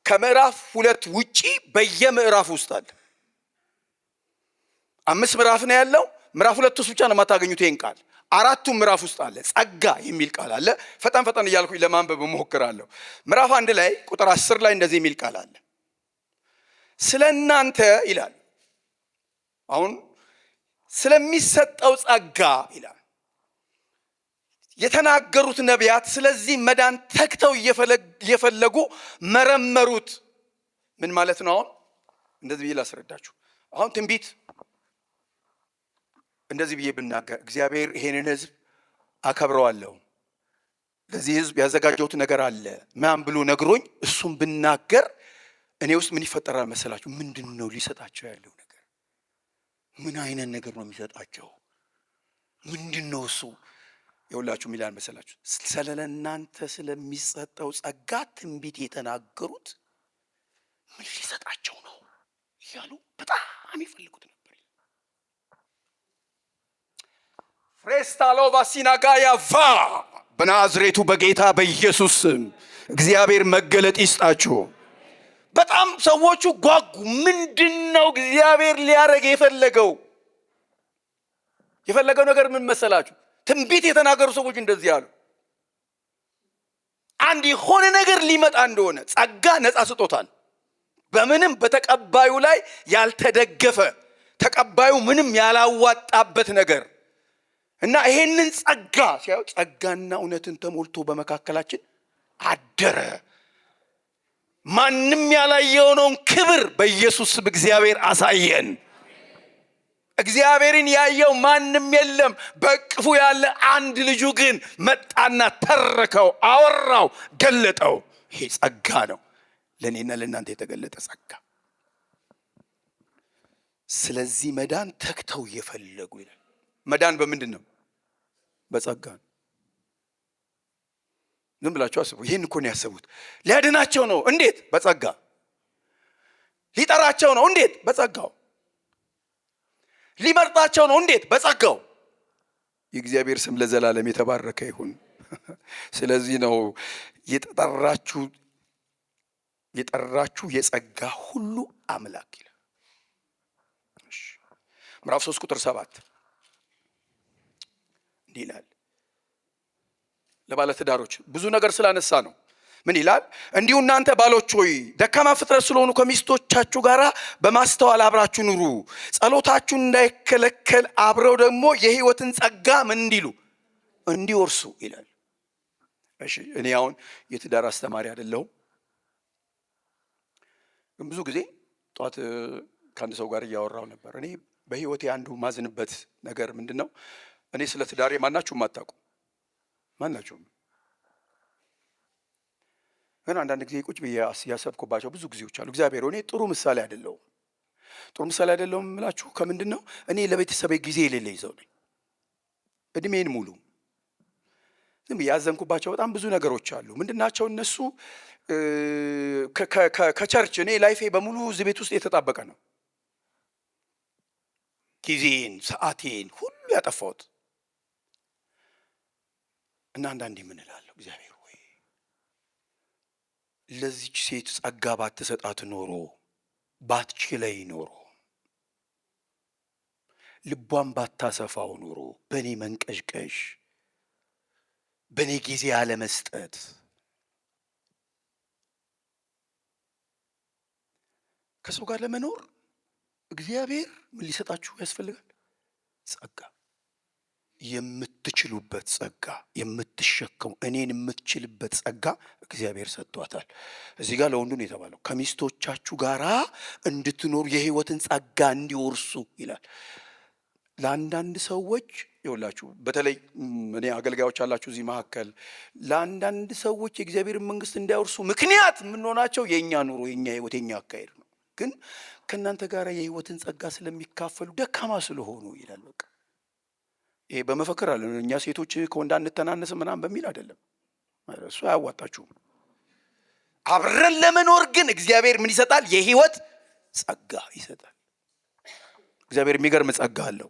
ከምዕራፍ 2 ውጪ በየምዕራፍ ውስጥ አለ። 5 ምዕራፍ ነው ያለው። ምዕራፍ 2 ውስጥ ብቻ ነው የማታገኙት ይሄን ቃል። 4ቱም ምዕራፍ ውስጥ አለ። ጸጋ የሚል ቃል አለ። ፈጠን እያልኩኝ ለማንበብ እሞክራለሁ። ምዕራፍ 1 ላይ ቁጥር 10 ላይ እንደዚህ የሚል ቃል አለ። ስለ እናንተ ይላል። አሁን ስለሚሰጠው ጸጋ ይላል የተናገሩት ነቢያት ስለዚህ መዳን ተግተው እየፈለጉ መረመሩት። ምን ማለት ነው? አሁን እንደዚህ ብዬ ላስረዳችሁ። አሁን ትንቢት እንደዚህ ብዬ ብናገር እግዚአብሔር ይሄንን ሕዝብ አከብረዋለሁ፣ ለዚህ ሕዝብ ያዘጋጀሁት ነገር አለ ምናምን ብሎ ነግሮኝ እሱም ብናገር እኔ ውስጥ ምን ይፈጠራል መሰላችሁ? ምንድን ነው ሊሰጣቸው ያለው ነገር? ምን አይነት ነገር ነው የሚሰጣቸው? ምንድን ነው እሱ? የሁላችሁ ሚላን መሰላችሁ? ስለእናንተ ስለሚሰጠው ጸጋ ትንቢት የተናገሩት ምን ሊሰጣቸው ነው እያሉ በጣም ይፈልጉት ነበር። ፍሬስታሎቫ ሲናጋያ ቫ በናዝሬቱ በጌታ በኢየሱስ እግዚአብሔር መገለጥ ይስጣችሁ። በጣም ሰዎቹ ጓጉ። ምንድነው እግዚአብሔር ሊያረግ የፈለገው ነገር ምን መሰላችሁ? ትንቢት የተናገሩ ሰዎች እንደዚህ አሉ። አንድ የሆነ ነገር ሊመጣ እንደሆነ ጸጋ ነፃ ስጦታን በምንም በተቀባዩ ላይ ያልተደገፈ ተቀባዩ ምንም ያላዋጣበት ነገር እና ይሄንን ጸጋ ሲያዩ ጸጋና እውነትን ተሞልቶ በመካከላችን አደረ። ማንም ያላየውን ክብር በኢየሱስ እግዚአብሔር አሳየን። እግዚአብሔርን ያየው ማንም የለም። በቅፉ ያለ አንድ ልጁ ግን መጣና ተረከው፣ አወራው፣ ገለጠው። ይሄ ጸጋ ነው፣ ለእኔና ለእናንተ የተገለጠ ጸጋ። ስለዚህ መዳን ተክተው እየፈለጉ ይላል። መዳን በምንድን ነው? በጸጋ ነው። ዝም ብላችሁ አስቡ። ይህን እኮ ነው ያሰቡት። ሊያድናቸው ነው። እንዴት? በጸጋ። ሊጠራቸው ነው። እንዴት? በጸጋው። ሊመርጣቸው ነው። እንዴት? በጸጋው። የእግዚአብሔር ስም ለዘላለም የተባረከ ይሁን። ስለዚህ ነው የጠራችሁ የጸጋ ሁሉ አምላክ ይላል። ምዕራፍ 3 ቁጥር 7 እንዲህ ይላል። ለባለትዳሮች ብዙ ነገር ስላነሳ ነው። ምን ይላል? እንዲሁ እናንተ ባሎች ሆይ ደካማ ፍጥረት ስለሆኑ ከሚስቶቻችሁ ጋር በማስተዋል አብራችሁ ኑሩ፣ ጸሎታችሁን እንዳይከለከል አብረው ደግሞ የሕይወትን ጸጋ ምን እንዲሉ እንዲወርሱ ይላል። እሺ፣ እኔ አሁን የትዳር አስተማሪ አይደለሁም፣ ግን ብዙ ጊዜ ጧት ከአንድ ሰው ጋር እያወራው ነበር። እኔ በሕይወቴ አንዱ ማዝንበት ነገር ምንድን ነው? እኔ ስለ ትዳሬ ማናችሁም አታውቁም። ማናችሁም ግን አንዳንድ ጊዜ ቁጭ ብዬ ያሰብኩባቸው ብዙ ጊዜዎች አሉ። እግዚአብሔር እኔ ጥሩ ምሳሌ አይደለሁም የምላችሁ ከምንድን ነው? እኔ ለቤተሰቤ ጊዜ የሌለኝ ሰው ነኝ። እድሜን ሙሉ ዝም ብዬ ያዘንኩባቸው በጣም ብዙ ነገሮች አሉ። ምንድናቸው እነሱ? ከቸርች እኔ ላይፌ በሙሉ እዚህ ቤት ውስጥ የተጣበቀ ነው። ጊዜን፣ ሰዓቴን ሁሉ ያጠፋሁት እና አንዳንዴ ምን እላለሁ? እግዚአብሔር ሆይ ለዚች ሴት ጸጋ ባትሰጣት ኖሮ፣ ባትችለኝ ኖሮ፣ ልቧን ባታሰፋው ኖሮ፣ በእኔ መንቀዥቀዥ፣ በእኔ ጊዜ አለመስጠት፣ ከሰው ጋር ለመኖር እግዚአብሔር ምን ሊሰጣችሁ ያስፈልጋል? ጸጋ። የምትችሉበት ጸጋ፣ የምትሸከሙ እኔን የምትችልበት ጸጋ እግዚአብሔር ሰጥቷታል። እዚህ ጋር ለወንዱ ነው የተባለው ከሚስቶቻችሁ ጋር እንድትኖሩ የሕይወትን ጸጋ እንዲወርሱ ይላል። ለአንዳንድ ሰዎች ይኸውላችሁ፣ በተለይ እኔ አገልጋዮች አላችሁ እዚህ መካከል፣ ለአንዳንድ ሰዎች የእግዚአብሔርን መንግስት እንዳይወርሱ ምክንያት የምንሆናቸው የእኛ ኑሮ፣ የእኛ ሕይወት፣ የእኛ አካሄድ ነው። ግን ከእናንተ ጋር የሕይወትን ጸጋ ስለሚካፈሉ ደካማ ስለሆኑ ይላል። በቃ ይሄ በመፈክር አለ እኛ ሴቶች ከወንድ አንተናነስም ምናምን በሚል አይደለም። እሱ አያዋጣችሁም። አብረን ለመኖር ግን እግዚአብሔር ምን ይሰጣል? የሕይወት ጸጋ ይሰጣል። እግዚአብሔር የሚገርም ጸጋ አለው፣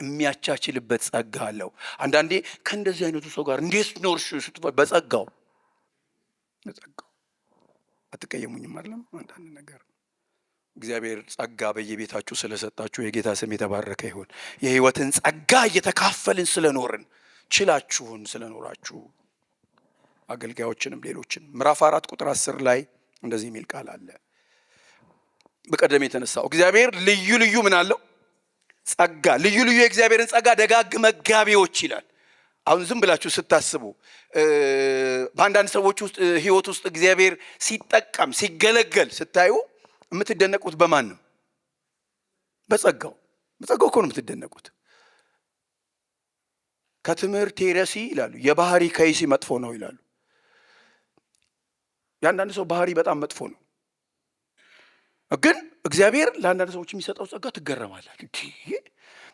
የሚያቻችልበት ጸጋ አለው። አንዳንዴ ከእንደዚህ አይነቱ ሰው ጋር እንዴት ኖርሽ ስትባል በጸጋው አትቀየሙኝም አይደለም? አንዳንድ ነገር እግዚአብሔር ጸጋ በየቤታችሁ ስለሰጣችሁ የጌታ ስም የተባረከ ይሁን። የሕይወትን ጸጋ እየተካፈልን ስለኖርን ችላችሁን ስለኖራችሁ አገልጋዮችንም ሌሎችን ምዕራፍ 4 ቁጥር 10 ላይ እንደዚህ የሚል ቃል አለ። በቀደም የተነሳው እግዚአብሔር ልዩ ልዩ ምን አለው? ጸጋ። ልዩ ልዩ የእግዚአብሔርን ጸጋ ደጋግ መጋቢዎች ይላል። አሁን ዝም ብላችሁ ስታስቡ በአንዳንድ ሰዎች ውስጥ ሕይወት ውስጥ እግዚአብሔር ሲጠቀም ሲገለገል ስታዩ የምትደነቁት በማን ነው? በጸጋው። በጸጋው እኮ ነው የምትደነቁት። ከትምህርት ሄረሲ ይላሉ፣ የባህሪ ከይሲ መጥፎ ነው ይላሉ። የአንዳንድ ሰው ባህሪ በጣም መጥፎ ነው። ግን እግዚአብሔር ለአንዳንድ ሰዎች የሚሰጠው ጸጋ ትገረማላችሁ።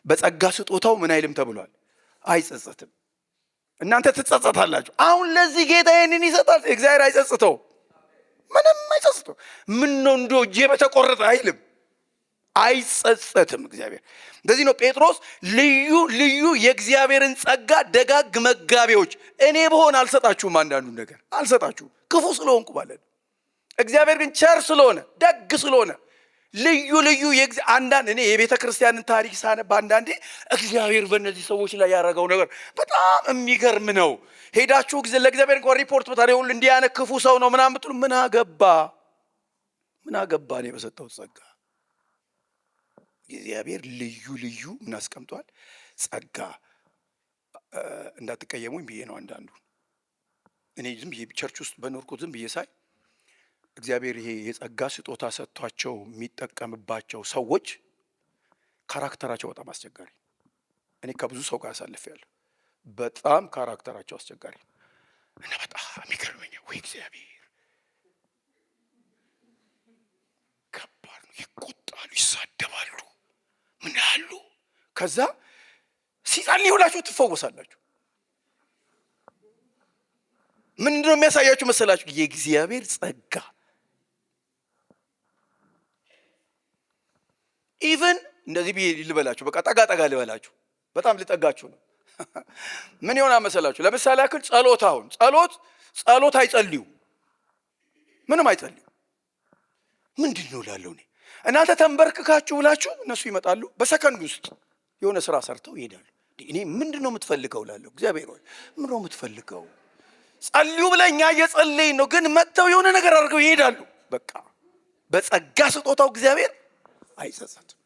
በጸጋ ስጦታው ምን አይልም ተብሏል? አይጸጸትም። እናንተ ትጸጸታላችሁ። አሁን ለዚህ ጌታ ይህንን ይሰጣል። እግዚአብሔር አይጸጽተው፣ ምንም አይጸጽተው። ምን ነው እንዶ እጄ በተቆረጠ አይልም፣ አይጸጸትም እግዚአብሔር። እንደዚህ ነው ጴጥሮስ ልዩ ልዩ የእግዚአብሔርን ጸጋ ደጋግ መጋቢዎች እኔ በሆን አልሰጣችሁም፣ አንዳንዱ ነገር አልሰጣችሁም ክፉ ስለሆንኩ ማለት ነው። እግዚአብሔር ግን ቸር ስለሆነ ደግ ስለሆነ ልዩ ልዩ አንዳንድ እኔ የቤተ ክርስቲያንን ታሪክ ሳነብ አንዳንዴ እግዚአብሔር በእነዚህ ሰዎች ላይ ያደረገው ነገር በጣም የሚገርም ነው። ሄዳችሁ ለእግዚአብሔር እንኳን ሪፖርት ብታደርጉ እንዲህ አይነት ክፉ ሰው ነው ምናምን ብትሉ ምን አገባ እኔ በሰጠሁት ጸጋ። እግዚአብሔር ልዩ ልዩ ምን አስቀምጧል? ጸጋ። እንዳትቀየሙኝ ብዬ ነው። አንዳንዱ እኔ ዝም ብዬ ቸርች ውስጥ በኖርኩት ዝም ብዬ ሳይ እግዚአብሔር ይሄ የጸጋ ስጦታ ሰጥቷቸው የሚጠቀምባቸው ሰዎች ካራክተራቸው በጣም አስቸጋሪ። እኔ ከብዙ ሰው ጋር አሳልፌያለሁ። በጣም ካራክተራቸው አስቸጋሪ እና በጣም ይገርመኛል። ወይ እግዚአብሔር ከባድ ነው። ይቆጣሉ፣ ይሳደባሉ፣ ምን ያሉ ከዛ ሲጸልዩላችሁ ትፈወሳላችሁ። ምንድን ነው የሚያሳያችሁ መሰላችሁ? የእግዚአብሔር ጸጋ። ኢቨን እንደዚህ ብዬ ልበላችሁ፣ በቃ ጠጋ ልበላችሁ፣ በጣም ልጠጋችሁ ነው። ምን ይሆናል መሰላችሁ? ለምሳሌ ያክል ጸሎት፣ አሁን ጸሎት አይጸልዩ፣ ምንም አይጸልዩ። ምንድን ነው ላለው እኔ እናንተ ተንበርክካችሁ ብላችሁ እነሱ ይመጣሉ፣ በሰከንድ ውስጥ የሆነ ስራ ሰርተው ይሄዳሉ። እኔ ምንድን ነው የምትፈልገው ላለው፣ እግዚአብሔር ሆይ ምንድን ነው የምትፈልገው? ጸልዩ ብለኛ እየጸለይን ነው፣ ግን መጥተው የሆነ ነገር አድርገው ይሄዳሉ። በቃ በጸጋ ስጦታው እግዚአብሔር አይጸጸትም።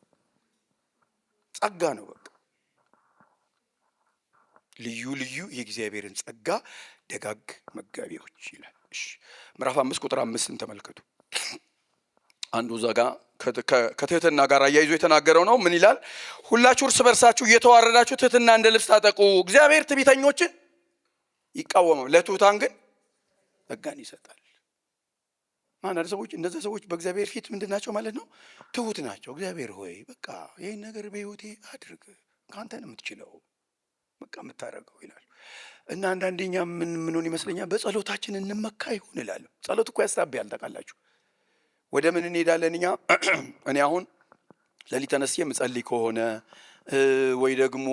ጸጋ ነው በቃ። ልዩ ልዩ የእግዚአብሔርን ጸጋ ደጋግ መጋቢዎች ይላል። እሺ ምዕራፍ 5 ቁጥር 5 ተመልከቱ። አንዱ እዛ ጋር ከትህትና ጋር አያይዞ የተናገረው ነው። ምን ይላል? ሁላችሁ እርስ በርሳችሁ እየተዋረዳችሁ ትህትና እንደ ልብስ ታጠቁ። እግዚአብሔር ትዕቢተኞችን ይቃወማል፣ ለትሑታን ግን ጸጋን ይሰጣል። አንዳንድ ሰዎች እነዚህ ሰዎች በእግዚአብሔር ፊት ምንድን ናቸው ማለት ነው? ትሁት ናቸው። እግዚአብሔር ሆይ በቃ ይህን ነገር በህይወቴ አድርግ፣ ከአንተ ነው የምትችለው በቃ የምታደርገው ይላሉ። እና አንዳንዴኛ ምንሆን ይመስለኛል በጸሎታችን እንመካ ይሆን እላለሁ። ጸሎት እኮ ያስታብያል ታውቃላችሁ። ወደ ምን እንሄዳለን እኛ? እኔ አሁን ሌሊት ተነስቼ የምጸልይ ከሆነ ወይ ደግሞ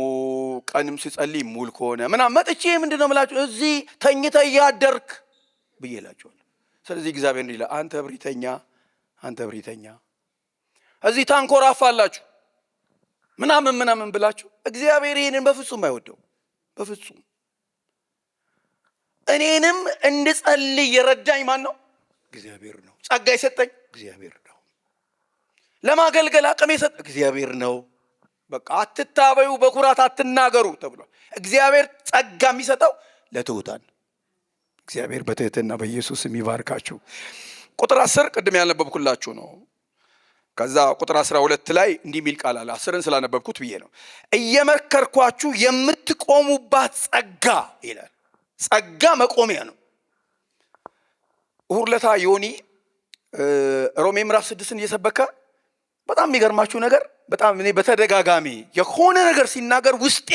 ቀንም ስጸልይ ሙሉ ከሆነ ምናምን መጥቼ ምንድን ነው የምላችሁ? እዚህ ተኝተህ እያደርክ ብዬ እላችኋለሁ። ስለዚህ እግዚአብሔር እንዲህ ይላል፣ አንተ ብሪተኛ እዚህ ታንኮራፋላችሁ ምናምን ብላችሁ። እግዚአብሔር ይሄንን በፍጹም አይወደው፣ በፍጹም። እኔንም እንድጸልይ የረዳኝ ማን ነው? እግዚአብሔር ነው። ጸጋ የሰጠኝ እግዚአብሔር ነው። ለማገልገል አቅም የሰጠ እግዚአብሔር ነው። በቃ አትታበዩ፣ በኩራት አትናገሩ ተብሏል። እግዚአብሔር ጸጋ የሚሰጠው ለትሑታን። እግዚአብሔር በትህትና በኢየሱስ የሚባርካችሁ። ቁጥር 10 ቅድም ያነበብኩላችሁ ነው። ከዛ ቁጥር 12 ላይ እንዲህ የሚል ቃል አለ። 10ን ስላነበብኩት ብዬ ነው። እየመከርኳችሁ የምትቆሙባት ጸጋ ይላል። ጸጋ መቆሚያ ነው። እሁድ ዕለት ዮኒ ሮሜ ምዕራፍ 6ን እየሰበከ በጣም የሚገርማችሁ ነገር፣ በጣም እኔ በተደጋጋሚ የሆነ ነገር ሲናገር ውስጤ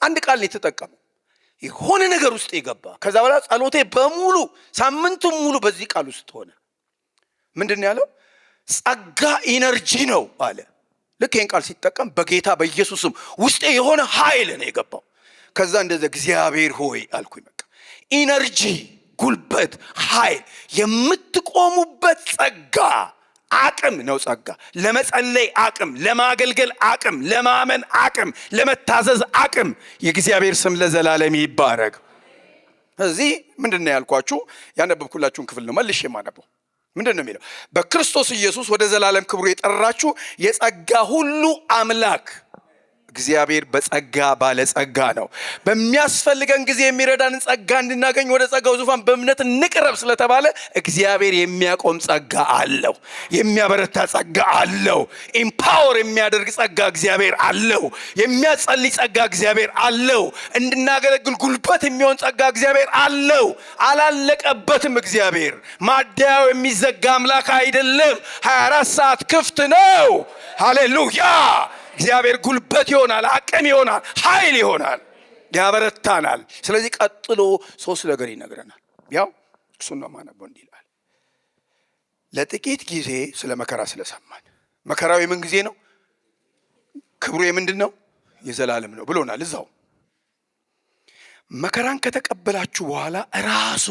አንድ ቃል ነው የተጠቀመው። የሆነ ነገር ውስጤ ገባ። ከዛ በኋላ ጸሎቴ በሙሉ ሳምንቱን ሙሉ በዚህ ቃል ውስጥ ሆነ። ምንድን ነው ያለው? ጸጋ ኢነርጂ ነው አለ። ልክ ይህን ቃል ሲጠቀም በጌታ በኢየሱስም ውስጤ የሆነ ኃይል ነው የገባው። ከዛ እንደዚ እግዚአብሔር ሆይ አልኩኝ። በቃ ኢነርጂ፣ ጉልበት፣ ኃይል፣ የምትቆሙበት ጸጋ አቅም ነው። ጸጋ ለመጸለይ አቅም፣ ለማገልገል አቅም፣ ለማመን አቅም፣ ለመታዘዝ አቅም። የእግዚአብሔር ስም ለዘላለም ይባረክ። እዚህ ምንድን ነው ያልኳችሁ? ያነበብኩላችሁን ክፍል ነው መልሼ የማነበው። ምንድን ነው የሚለው? በክርስቶስ ኢየሱስ ወደ ዘላለም ክብሩ የጠራችሁ የጸጋ ሁሉ አምላክ እግዚአብሔር በጸጋ ባለጸጋ ነው። በሚያስፈልገን ጊዜ የሚረዳንን ጸጋ እንድናገኝ ወደ ጸጋው ዙፋን በእምነት እንቅረብ ስለተባለ እግዚአብሔር የሚያቆም ጸጋ አለው። የሚያበረታ ጸጋ አለው። ኢምፓወር የሚያደርግ ጸጋ እግዚአብሔር አለው። የሚያጸልይ ጸጋ እግዚአብሔር አለው። እንድናገለግል ጉልበት የሚሆን ጸጋ እግዚአብሔር አለው። አላለቀበትም። እግዚአብሔር ማደያው የሚዘጋ አምላክ አይደለም። 24 ሰዓት ክፍት ነው። ሃሌሉያ። እግዚአብሔር ጉልበት ይሆናል፣ አቅም ይሆናል፣ ኃይል ይሆናል፣ ያበረታናል። ስለዚህ ቀጥሎ 3 ነገር ይነግረናል። ያው እሱን ነው ማነበው። እንዲህ ይላል፣ ለጥቂት ጊዜ ስለ መከራ ስለሰማን። መከራው የምን ጊዜ ነው? ክብሩ የምንድን ነው? የዘላለም ነው ብሎናል። እዛው መከራን ከተቀበላችሁ በኋላ ራሱ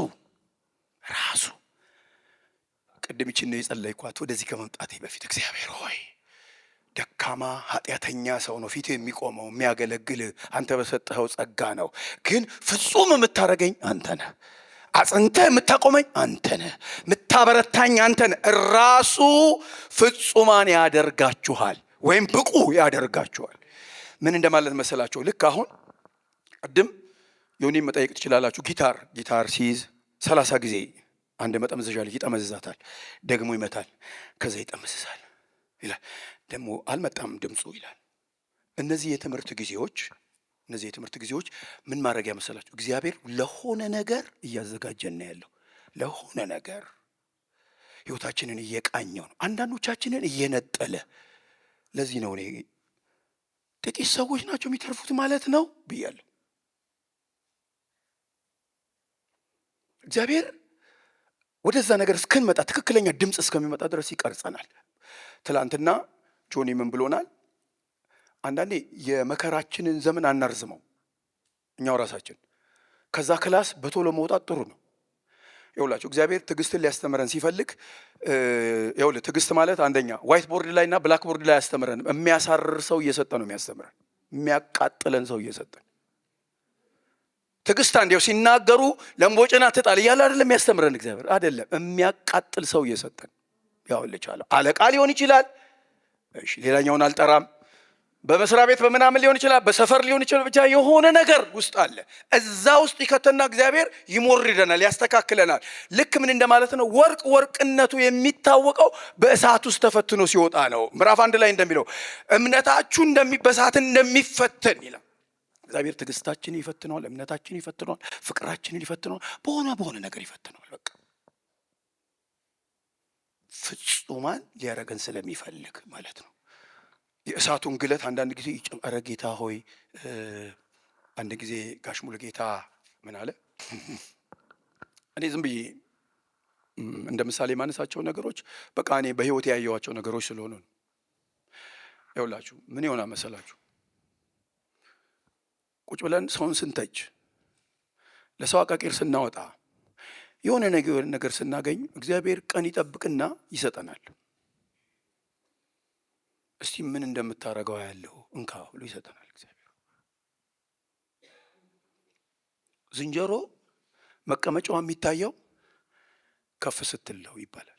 ቅድም ይችን ነው የጸለይኳት ወደዚህ ከመምጣቴ በፊት እግዚአብሔር ሆይ ደካማ ኃጢአተኛ ሰው ነው ፊት የሚቆመው የሚያገለግል አንተ በሰጠኸው ጸጋ ነው። ግን ፍጹም የምታረገኝ አንተ ነህ። አጽንተህ የምታቆመኝ አንተ ነህ። የምታበረታኝ አንተ ነህ። ራሱ ፍጹማን ያደርጋችኋል ወይም ብቁ ያደርጋችኋል። ምን እንደማለት መሰላችሁ? ልክ አሁን ቅድም ዮኒን መጠየቅ ትችላላችሁ። ጊታር ሲይዝ 30 ጊዜ አንድ መጠምዘዣ ልጅ ይጠመዝዛታል፣ ደግሞ ይመታል፣ ከዛ ይጠመዝዛል ይላል፣ ደግሞ አልመጣም ድምፁ ይላል። እነዚህ የትምህርት ጊዜዎች ምን ማድረጊያ መሰላችሁ? እግዚአብሔር ለሆነ ነገር እያዘጋጀን ያለው ለሆነ ነገር ህይወታችንን እየቃኘው ነው። አንዳንዶቻችንን እየነጠለ። ለዚህ ነው እኔ ጥቂት ሰዎች ናቸው የሚተርፉት ማለት ነው ብያለሁ። እግዚአብሔር ወደዛ ነገር እስክንመጣ ትክክለኛ ድምፅ እስከሚመጣ ድረስ ይቀርጸናል። ትላንትና ጆኒ ምን ብሎናል? አንዳንዴ የመከራችንን ዘመን አናርዝመው እኛው ራሳችን። ከዛ ክላስ በቶሎ መውጣት ጥሩ ነው። ይኸውላችሁ እግዚአብሔር ትዕግስትን ሊያስተምረን ሲፈልግ ትዕግስት ማለት አንደኛ ዋይት ቦርድ ላይ እና ብላክ ቦርድ ላይ ያስተምረን። የሚያሳርር ሰው እየሰጠ ነው የሚያስተምረን፣ የሚያቃጥለን ሰው እየሰጠን። ትዕግስት አንዴው ሲናገሩ ለምቦጭና ትጣል እያለ አይደለም የሚያስተምረን እግዚአብሔር፣ አይደለም የሚያቃጥል ሰው እየሰጠን። ያውልቻለሁ አለቃ ሊሆን ይችላል። እሺ ሌላኛውን አልጠራም። በመስሪያ ቤት በምናምን ሊሆን ይችላል፣ በሰፈር ሊሆን ይችላል። ብቻ የሆነ ነገር ውስጥ አለ። እዛ ውስጥ ይከተና እግዚአብሔር ይሞርደናል፣ ያስተካክለናል። ልክ ምን እንደማለት ነው? ወርቅነቱ የሚታወቀው በእሳት ውስጥ ተፈትኖ ሲወጣ ነው። ምዕራፍ 1 ላይ እንደሚለው እምነታችሁ በእሳት እንደሚፈተን ይላል። እግዚአብሔር ትዕግስታችንን ይፈትነዋል፣ እምነታችንን ይፈትነዋል፣ ፍቅራችንን ይፈትነዋል፣ በሆነ ነገር ይፈትነዋል። በቃ ፍጹማን ሊያረገን ስለሚፈልግ ማለት ነው። የእሳቱን ግለት አንዳንድ ጊዜ ኧረ ጌታ ሆይ። አንድ ጊዜ ጋሽ ሙሉጌታ ምን አለ? እኔ ዝም ብዬ እንደ ምሳሌ ማነሳቸው ነገሮች በቃ እኔ በህይወት ያየኋቸው ነገሮች ስለሆኑ ነው። ይኸውላችሁ ምን ይሆናል መሰላችሁ? ቁጭ ብለን ሰውን ስንተች፣ ለሰው አቃቂር ስናወጣ፣ የሆነ ነገር ስናገኝ እግዚአብሔር ቀን ይጠብቅና ይሰጠናል። እስቲ ምን እንደምታረገው ያለው እንካ ብሎ ይሰጠናል እግዚአብሔር። ዝንጀሮ መቀመጫዋ የሚታየው ከፍ ስትል ነው ይባላል።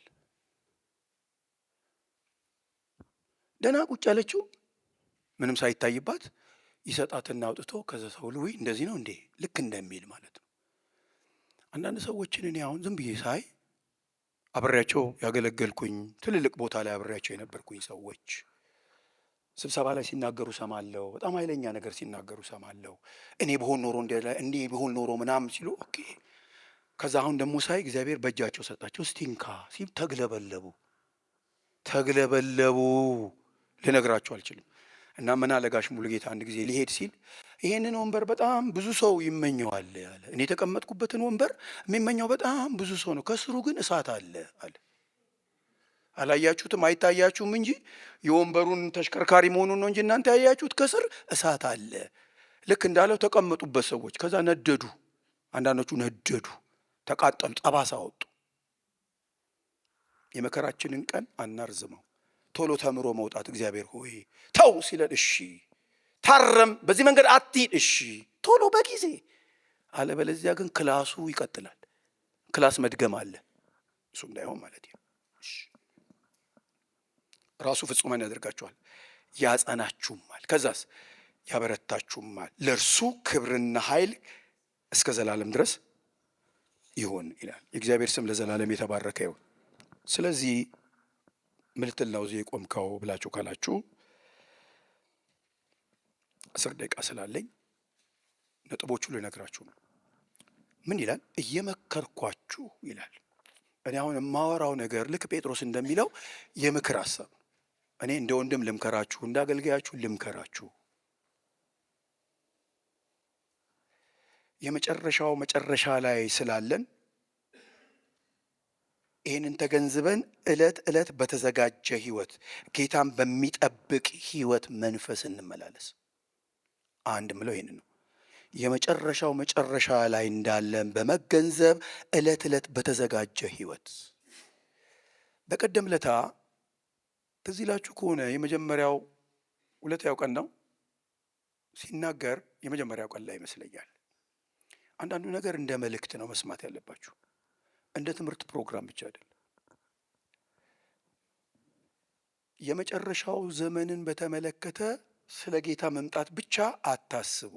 ደህና ቁጭ ያለችው ምንም ሳይታይባት ይሰጣትና አውጥቶ ከዛ ሰው ልውይ እንደዚህ ነው እንዴ ልክ እንደሚል ማለት ነው። አንዳንድ ሰዎችን እኔ አሁን ዝም ብዬ ሳይ አብሬያቸው ያገለገልኩኝ ትልልቅ ቦታ ላይ አብሬያቸው የነበርኩኝ ሰዎች ስብሰባ ላይ ሲናገሩ ሰማለሁ። በጣም ኃይለኛ ነገር ሲናገሩ ሰማለሁ። እኔ በሆን ኖሮ እንዴ በሆን ኖሮ ምናምን ሲሉ ኦኬ። ከዛ አሁን ደግሞ ሳይ እግዚአብሔር በእጃቸው ሰጣቸው። ስቲንካ ሲል ተግለበለቡ ልነግራቸው አልችልም። እና ምን አለ ጋሽ ሙሉጌታ አንድ ጊዜ ሊሄድ ሲል ይሄንን ወንበር በጣም ብዙ ሰው ይመኘዋል አለ። እኔ የተቀመጥኩበትን ወንበር የሚመኘው በጣም ብዙ ሰው ነው፣ ከስሩ ግን እሳት አለ አለ። አላያችሁትም? አይታያችሁም እንጂ የወንበሩን ተሽከርካሪ መሆኑን ነው እንጂ እናንተ ያያችሁት ከስር እሳት አለ። ልክ እንዳለው ተቀመጡበት ሰዎች። ከዛ ነደዱ፣ አንዳንዶቹ ነደዱ፣ ተቃጠሉ፣ ጠባሳ ወጡ። የመከራችንን ቀን አናርዝመው፣ ቶሎ ተምሮ መውጣት። እግዚአብሔር ሆይ ተው ሲለን እሺ፣ ታረም፣ በዚህ መንገድ አትሂድ፣ እሺ ቶሎ በጊዜ አለበለዚያ ግን ክላሱ ይቀጥላል። ክላስ መድገም አለ፣ እሱ እንዳይሆን ማለት ነው። እሺ ራሱ ፍጹማን ያደርጋችኋል፣ ያጸናችሁማል። ከዛስ ያበረታችሁማል። ለእርሱ ክብርና ኃይል እስከ ዘላለም ድረስ ይሁን ይላል። የእግዚአብሔር ስም ለዘላለም የተባረከ ይሁን። ስለዚህ ምን ልትል ነው እዚህ የቆምከው ብላችሁ ካላችሁ 10 ደቂቃ ስላለኝ ነጥቦቹ ልነግራችሁ ነው። ምን ይላል? እየመከርኳችሁ ይላል። እኔ አሁን የማወራው ነገር ልክ ጴጥሮስ እንደሚለው የምክር ሀሳብ፣ እኔ እንደ ወንድም ልምከራችሁ፣ እንደ አገልጋያችሁ ልምከራችሁ። የመጨረሻው መጨረሻ ላይ ስላለን ይህንን ተገንዝበን ዕለት ዕለት በተዘጋጀ ህይወት፣ ጌታን በሚጠብቅ ህይወት መንፈስ እንመላለስ። አንድ ምለው ይህን ነው። የመጨረሻው መጨረሻ ላይ እንዳለን በመገንዘብ ዕለት ዕለት በተዘጋጀ ህይወት። በቀደም ለታ ትዝ ይላችሁ ከሆነ የመጀመሪያው 2ኛው ቀን ነው ሲናገር፣ የመጀመሪያው ቀን ላይ ይመስለኛል። አንዳንዱ ነገር እንደ መልእክት ነው መስማት ያለባችሁ፣ እንደ ትምህርት ፕሮግራም ብቻ አይደለም። የመጨረሻው ዘመንን በተመለከተ ስለ ጌታ መምጣት ብቻ አታስቡ።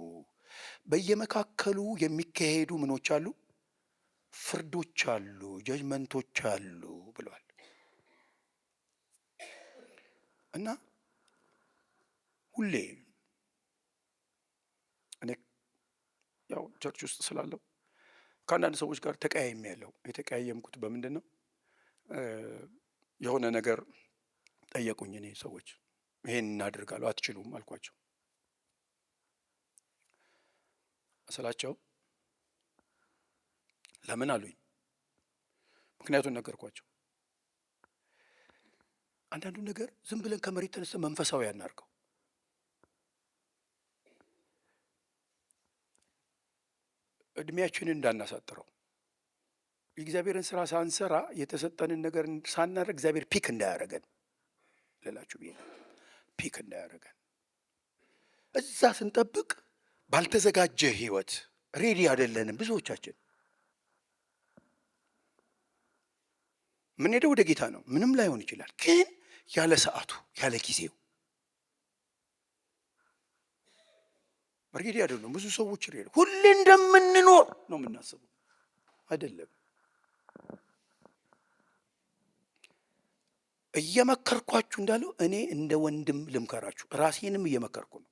በየመካከሉ የሚካሄዱ ምኖች አሉ፣ ፍርዶች አሉ፣ ጀጅመንቶች አሉ ብሏል። እና ሁሌ እኔ ያው ቸርች ውስጥ ስላለው ከአንዳንድ ሰዎች ጋር ተቀያየም ያለው የተቀያየምኩት በምንድን ነው? የሆነ ነገር ጠየቁኝ። እኔ ሰዎች ይሄን እናድርጋለሁ አትችሉም አልኳቸው ስላቸው ለምን አሉኝ። ምክንያቱም ነገርኳቸው። አንዳንዱ ነገር ዝም ብለን ከመሬት ተነስተን መንፈሳዊ ያናርገው። እድሜያችንን እንዳናሳጥረው፣ የእግዚአብሔርን ስራ ሳንሰራ የተሰጠንን ነገር ሳናደርግ እግዚአብሔር ፒክ እንዳያደርገን ልላችሁ ብዬ ፒክ እንዳያደርገን። እዛ ስንጠብቅ ባልተዘጋጀ ህይወት ሬዲ አይደለንም። ብዙዎቻችን ምን ሄደው ወደ ጌታ ነው፣ ምንም ላይሆን ይችላል፣ ግን ያለ ሰዓቱ ያለ ጊዜው ሬዲ አይደለም። ብዙ ሰዎች ሬዲ ሁሌ እንደምንኖር ነው የምናስበው፣ አይደለም። እየመከርኳችሁ እንዳለው እኔ እንደ ወንድም ልምከራችሁ፣ ራሴንም እየመከርኩ ነው።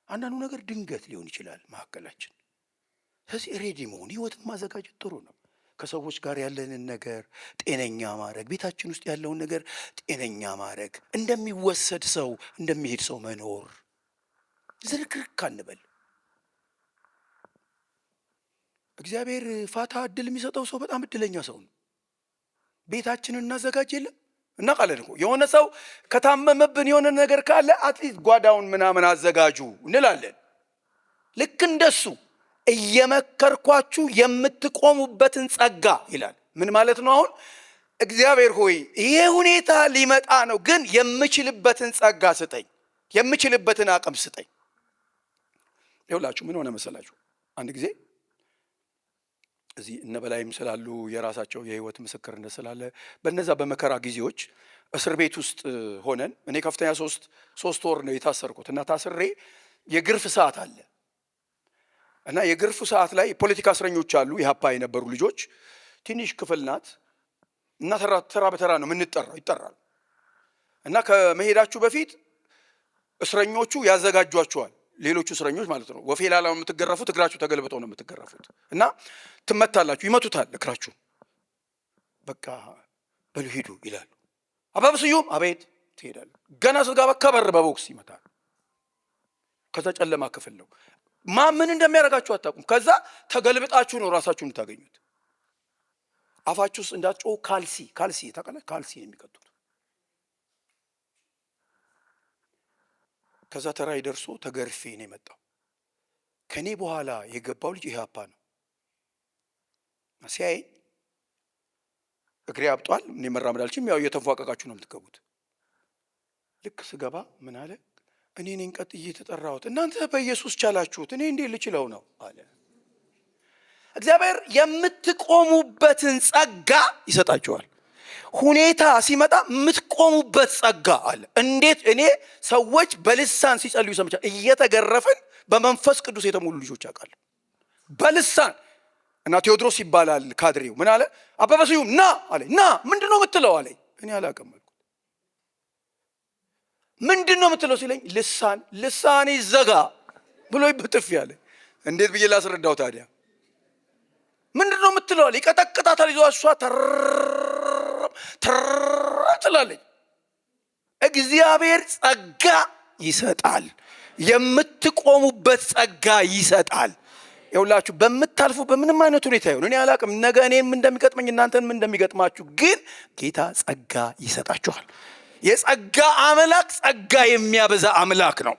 አንዳንዱ ነገር ድንገት ሊሆን ይችላል መካከላችን። ስለዚህ ሬዲ መሆን፣ ህይወትን ማዘጋጀት ጥሩ ነው። ከሰዎች ጋር ያለንን ነገር ጤነኛ ማድረግ፣ ቤታችን ውስጥ ያለውን ነገር ጤነኛ ማድረግ፣ እንደሚወሰድ ሰው እንደሚሄድ ሰው መኖር፣ ዝርክርክ አንበል። እግዚአብሔር ፋታ እድል የሚሰጠው ሰው በጣም እድለኛ ሰው ነው። ቤታችንን እናዘጋጅ የለም እናውቃለን እኮ የሆነ ሰው ከታመመብን የሆነ ነገር ካለ አትሊስት ጓዳውን ምናምን አዘጋጁ እንላለን። ልክ እንደሱ እየመከርኳችሁ የምትቆሙበትን ጸጋ ይላል። ምን ማለት ነው? አሁን እግዚአብሔር ሆይ ይሄ ሁኔታ ሊመጣ ነው፣ ግን የምችልበትን ጸጋ ስጠኝ፣ የምችልበትን አቅም ስጠኝ። ይኸውላችሁ ምን ሆነ መሰላችሁ? አንድ ጊዜ እዚህ እነ በላይም ስላሉ የራሳቸው የህይወት ምስክርነት ስላለ በነዛ በመከራ ጊዜዎች እስር ቤት ውስጥ ሆነን እኔ ከፍተኛ 3 ወር ነው የታሰርኩት እና ታስሬ የግርፍ ሰዓት አለ እና የግርፍ ሰዓት ላይ ፖለቲካ እስረኞች አሉ፣ የሀፓ የነበሩ ልጆች። ትንሽ ክፍል ናት እና ተራ በተራ ነው የምንጠራው፣ ይጠራል እና ከመሄዳችሁ በፊት እስረኞቹ ያዘጋጇቸዋል። ሌሎቹ እስረኞች ማለት ነው። ወፌ ላላ የምትገረፉት እግራችሁ ተገልብጠው ነው የምትገረፉት እና ትመታላችሁ፣ ይመቱታል እግራችሁ። በቃ በሉ ሂዱ ይላሉ። አባብ ስዩም አቤት ትሄዳለህ። ገና ስጋባ ከበር በቦክስ ይመታል። ከዛ ጨለማ ክፍል ነው፣ ምን እንደሚያደርጋችሁ አታውቁም። ከዛ ተገልብጣችሁ ነው ራሳችሁን የምታገኙት። አፋችሁ ውስጥ እንዳትጮህ ካልሲ ታውቃለህ፣ ካልሲ ነው የሚቀጡት። ከዛ ተራይ ደርሶ ተገርፌ ነው የመጣው። ከኔ በኋላ የገባው ልጅ ኢህአፓ ነው። ሲያይ እግሬ አብጧል፣ እኔ መራመድ አልችልም። ያው እየተንፏቀቃችሁ ነው የምትገቡት። ልክ ስገባ ምን አለ? እኔ ነኝ ቀጥዬ የተጠራሁት፣ እናንተ በኢየሱስ ቻላችሁት፣ እኔ እንዴት ልችለው ነው አለ። እግዚአብሔር የምትቆሙበትን ጸጋ ይሰጣችኋል። ሁኔታ ሲመጣ የምትቆሙበት ጸጋ አለ። እንዴት እኔ ሰዎች በልሳን ሲጸልዩ ሰምቻለሁ። እየተገረፍን በመንፈስ ቅዱስ የተሞሉ ልጆች አውቃለሁ በልሳን። እና ቴዎድሮስ ይባላል ካድሬው። ምን አለ? አበበ ስዩም ና አለ። ና ምንድን ነው የምትለው አለኝ። እኔ አላውቅም አልኩት። ምንድን ነው የምትለው ሲለኝ ልሳን ይዘጋ ብሎ በጥፊ አለ። እንዴት ብዬ ላስረዳው ታዲያ? ምንድን ነው የምትለው አለ። ይቀጠቅጣታል ይዞ እሷ ትላለች። እግዚአብሔር ጸጋ ይሰጣል። የምትቆሙበት ጸጋ ይሰጣል። ይኸውላችሁ በምታልፉ በምንም አይነት ሁኔታ ይሁን እኔ አላቅም ነገ እኔም እንደሚገጥመኝ እናንተንም እንደሚገጥማችሁ፣ ግን ጌታ ጸጋ ይሰጣችኋል። የጸጋ አምላክ ጸጋ የሚያበዛ አምላክ ነው።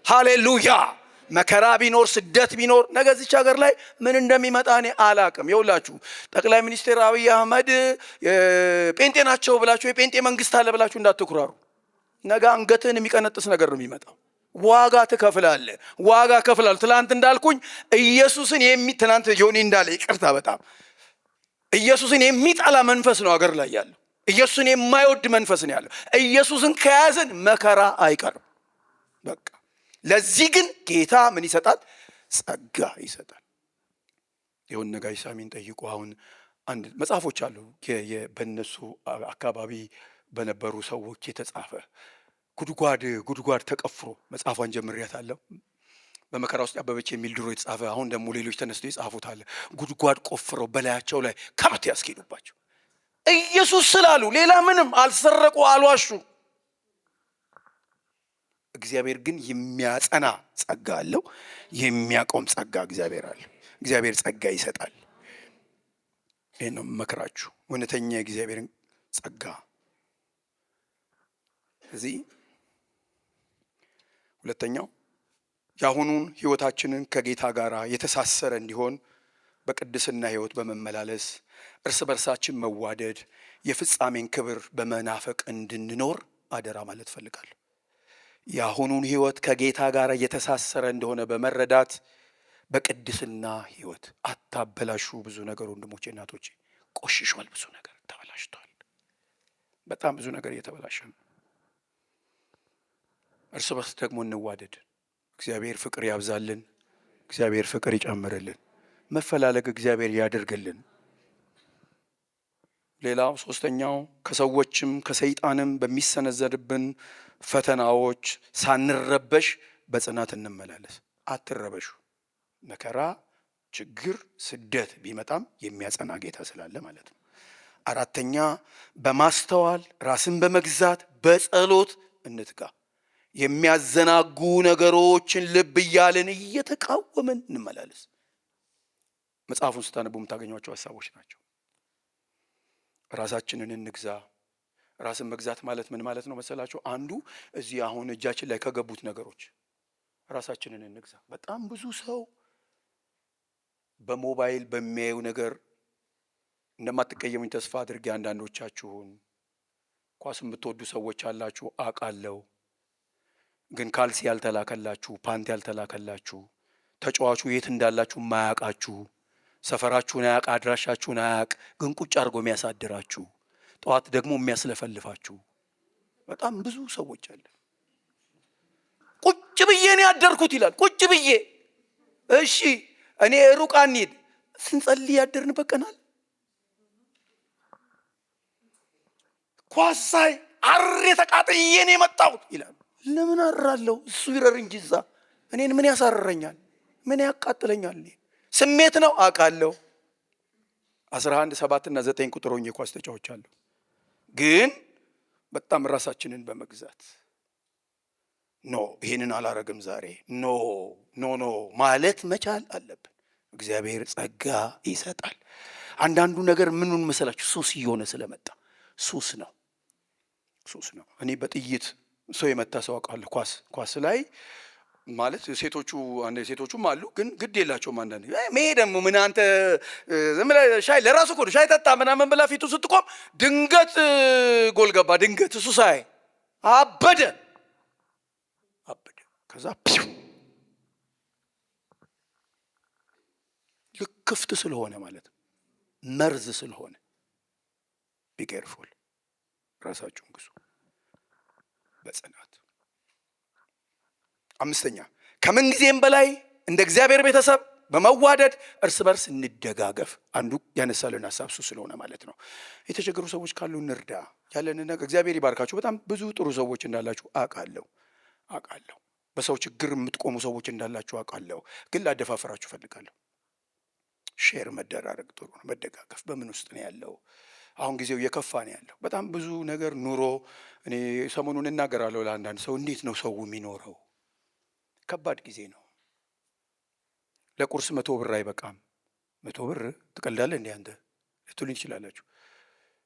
ሃሌሉያ። መከራ ቢኖር ስደት ቢኖር ነገ እዚች ሀገር ላይ ምን እንደሚመጣ እኔ አላቅም። ይኸውላችሁ ጠቅላይ ሚኒስትር አብይ አህመድ ጴንጤ ናቸው ብላችሁ የጴንጤ መንግስት አለ ብላችሁ እንዳትኩራሩ። ነገ አንገትህን የሚቀነጥስ ነገር ነው የሚመጣው። ዋጋ ትከፍላለህ። ዋጋ ከፍላለህ። ትላንት እንዳልኩኝ ኢየሱስን ትናንት ዮኒ እንዳለ ይቅርታ፣ በጣም ኢየሱስን የሚጠላ መንፈስ ነው አገር ላይ ያለው። ኢየሱስን የማይወድ መንፈስ ነው ያለው። ኢየሱስን ከያዘን መከራ አይቀርም። በቃ ለዚህ ግን ጌታ ምን ይሰጣል? ጸጋ ይሰጣል። የሆነ ነጋሽ ሳሚን ጠይቁ። አሁን አንድ መጽሐፎች አሉ በእነሱ አካባቢ በነበሩ ሰዎች የተጻፈ ጉድጓድ ተቀፍሮ መጽሐፏን ጀምሬያታለሁ። በመከራ ውስጥ ያበበች የሚል ድሮ የተጻፈ፣ አሁን ደግሞ ሌሎች ተነስተው የጻፉት አለ። ጉድጓድ ቆፍረው በላያቸው ላይ ከብት ያስኬዱባቸው ኢየሱስ ስላሉ፣ ሌላ ምንም አልሰረቁ፣ አልዋሹ። እግዚአብሔር ግን የሚያጸና ጸጋ አለው። የሚያቆም ጸጋ እግዚአብሔር አለው። እግዚአብሔር ጸጋ ይሰጣል። ይሄን ነው መከራችሁ፣ እውነተኛ የእግዚአብሔርን ጸጋ። እዚህ ሁለተኛው የአሁኑን ህይወታችንን ከጌታ ጋር የተሳሰረ እንዲሆን በቅድስና ህይወት በመመላለስ እርስ በርሳችን መዋደድ፣ የፍጻሜን ክብር በመናፈቅ እንድንኖር አደራ ማለት ፈልጋለሁ። የአሁኑን ህይወት ከጌታ ጋር የተሳሰረ እንደሆነ በመረዳት በቅድስና ህይወት አታበላሹ። ብዙ ነገር ወንድሞቼ እናቶቼ ቆሽሿል። ብዙ ነገር ተበላሽቷል። በጣም ብዙ ነገር እየተበላሸ ነው። እርስ በርስ ደግሞ እንዋደድ። እግዚአብሔር ፍቅር ያብዛልን። እግዚአብሔር ፍቅር ይጨምርልን። መፈላለግ እግዚአብሔር ያደርግልን። ሌላው ሶስተኛው ከሰዎችም ከሰይጣንም በሚሰነዘርብን ፈተናዎች ሳንረበሽ በጽናት እንመላለስ። አትረበሹ። መከራ፣ ችግር፣ ስደት ቢመጣም የሚያጸና ጌታ ስላለ ማለት ነው። አራተኛ በማስተዋል ራስን በመግዛት በጸሎት እንትጋ። የሚያዘናጉ ነገሮችን ልብ እያልን እየተቃወምን እንመላለስ። መጽሐፉን ስታነቡ የምታገኟቸው ሀሳቦች ናቸው። ራሳችንን እንግዛ። ራስን መግዛት ማለት ምን ማለት ነው መሰላችሁ? አንዱ እዚህ አሁን እጃችን ላይ ከገቡት ነገሮች ራሳችንን እንግዛ። በጣም ብዙ ሰው በሞባይል በሚያዩ ነገር እንደማትቀየሙኝ ተስፋ አድርጌ አንዳንዶቻችሁን ኳስ የምትወዱ ሰዎች አላችሁ አውቃለሁ። ግን ካልሲ ያልተላከላችሁ፣ ፓንት ያልተላከላችሁ፣ ተጫዋቹ የት እንዳላችሁ ማያውቃችሁ፣ ሰፈራችሁን አያውቅ፣ አድራሻችሁን አያውቅ፣ ግን ቁጭ አድርጎ የሚያሳድራችሁ፣ ጠዋት ደግሞ የሚያስለፈልፋችሁ በጣም ብዙ ሰዎች አለ። ቁጭ ብዬ ነው ያደርኩት ይላል። ቁጭ ብዬ እሺ፣ እኔ ሩቅ አንሂድ፣ ስንጸልይ ያደርንበት ቀናል። ኳሳይ አሬ ተቃጥዬ ነው የመጣሁት ይላል። ለምን አራለሁ? እሱ ይረር እንጂ እዛ እኔን ምን ያሳረረኛል? ምን ያቃጥለኛል? ስሜት ነው አውቃለሁ። 11 7 እና 9 ቁጥር ሆኜ ኳስ ተጫውቻለሁ። ግን በጣም ራሳችንን በመግዛት ኖ ይሄንን አላረግም ዛሬ ኖ ኖ ኖ ማለት መቻል አለብን። እግዚአብሔር ጸጋ ይሰጣል። አንዳንዱ ነገር ምኑን መሰላችሁ? ሱስ እየሆነ ስለመጣ ሱስ ነው። እኔ በጥይት ሰው የመታ ሰው አውቃለሁ። ኳስ ላይ ማለት ሴቶቹም አሉ፣ ግን ግድ የላቸውም። አንዳንዴ መሄድ ደግሞ ምን አንተ ዝም ብለህ ሻይ ለራሱ እኮ ሻይ ጠጣ ምናምን ብላ ፊቱ ስትቆም ድንገት ጎል ገባ። ድንገት እሱ ሳይ አበደ። ከዛ ልክፍት ስለሆነ ማለት መርዝ ስለሆነ ቢኬርፉል ራሳችሁን ግዙ በጽናት። አምስተኛ ከምን ጊዜም በላይ እንደ እግዚአብሔር ቤተሰብ በመዋደድ እርስ በርስ እንደጋገፍ። አንዱ ያነሳልን ሐሳብ እሱ ስለሆነ ማለት ነው። የተቸገሩ ሰዎች ካሉ እንርዳ። ያለንን ነገር እግዚአብሔር ይባርካችሁ። በጣም ብዙ ጥሩ ሰዎች እንዳላችሁ አውቃለሁ። በሰው ችግር የምትቆሙ ሰዎች እንዳላችሁ አውቃለሁ። ግን ላደፋፈራችሁ ፈልጋለሁ። ሼር መደራረግ ጥሩ ነው። መደጋገፍ በምን ውስጥ ነው ያለው? አሁን ጊዜው እየከፋ ነው ያለው። በጣም ብዙ ነገር ኑሮ እኔ ሰሞኑን እናገራለሁ ለአንዳንድ ሰው፣ እንዴት ነው ሰው የሚኖረው? ከባድ ጊዜ ነው። ለቁርስ 100 ብር አይበቃም። 100 ብር ትቀልዳለህ እንዴ አንተ ልትሉኝ ትችላላችሁ።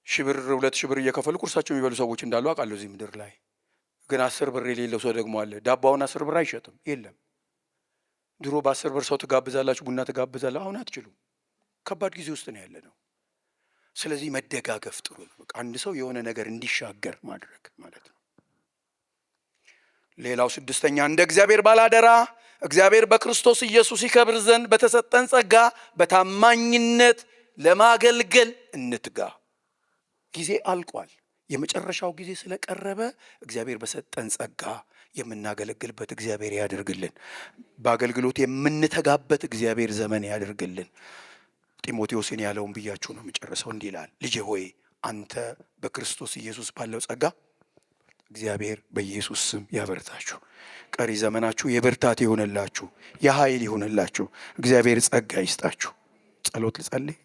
1000 ብር 2000 ብር እየከፈሉ ቁርሳቸው የሚበሉ ሰዎች እንዳሉ አውቃለሁ እዚህ ምድር ላይ። ግን 10 ብር የሌለው ሰው ደግሞ አለ። ዳባውን 10 ብር አይሸጥም። የለም ድሮ በ10 ብር ሰው ትጋብዛላችሁ፣ ቡና ትጋብዛለህ። አሁን አትችሉም። ከባድ ጊዜ ውስጥ ነው ያለ ነው። ስለዚህ መደጋገፍ ጥሩ ነው። በቃ አንድ ሰው የሆነ ነገር እንዲሻገር ማድረግ ማለት ነው። ሌላው ስድስተኛ እንደ እግዚአብሔር ባላደራ እግዚአብሔር በክርስቶስ ኢየሱስ ይከብር ዘንድ በተሰጠን ጸጋ በታማኝነት ለማገልገል እንትጋ። ጊዜ አልቋል። የመጨረሻው ጊዜ ስለቀረበ እግዚአብሔር በሰጠን ጸጋ የምናገለግልበት እግዚአብሔር ያድርግልን። በአገልግሎት የምንተጋበት እግዚአብሔር ዘመን ያድርግልን። ጢሞቴዎስን ያለውን ብያችሁ ነው የምጨርሰው። እንዲህ ይላል፣ ልጄ ሆይ አንተ በክርስቶስ ኢየሱስ ባለው ጸጋ እግዚአብሔር በኢየሱስ ስም ያበርታችሁ። ቀሪ ዘመናችሁ የብርታት ይሆንላችሁ፣ የኃይል ይሆንላችሁ። እግዚአብሔር ጸጋ ይስጣችሁ። ጸሎት ልጸልይ።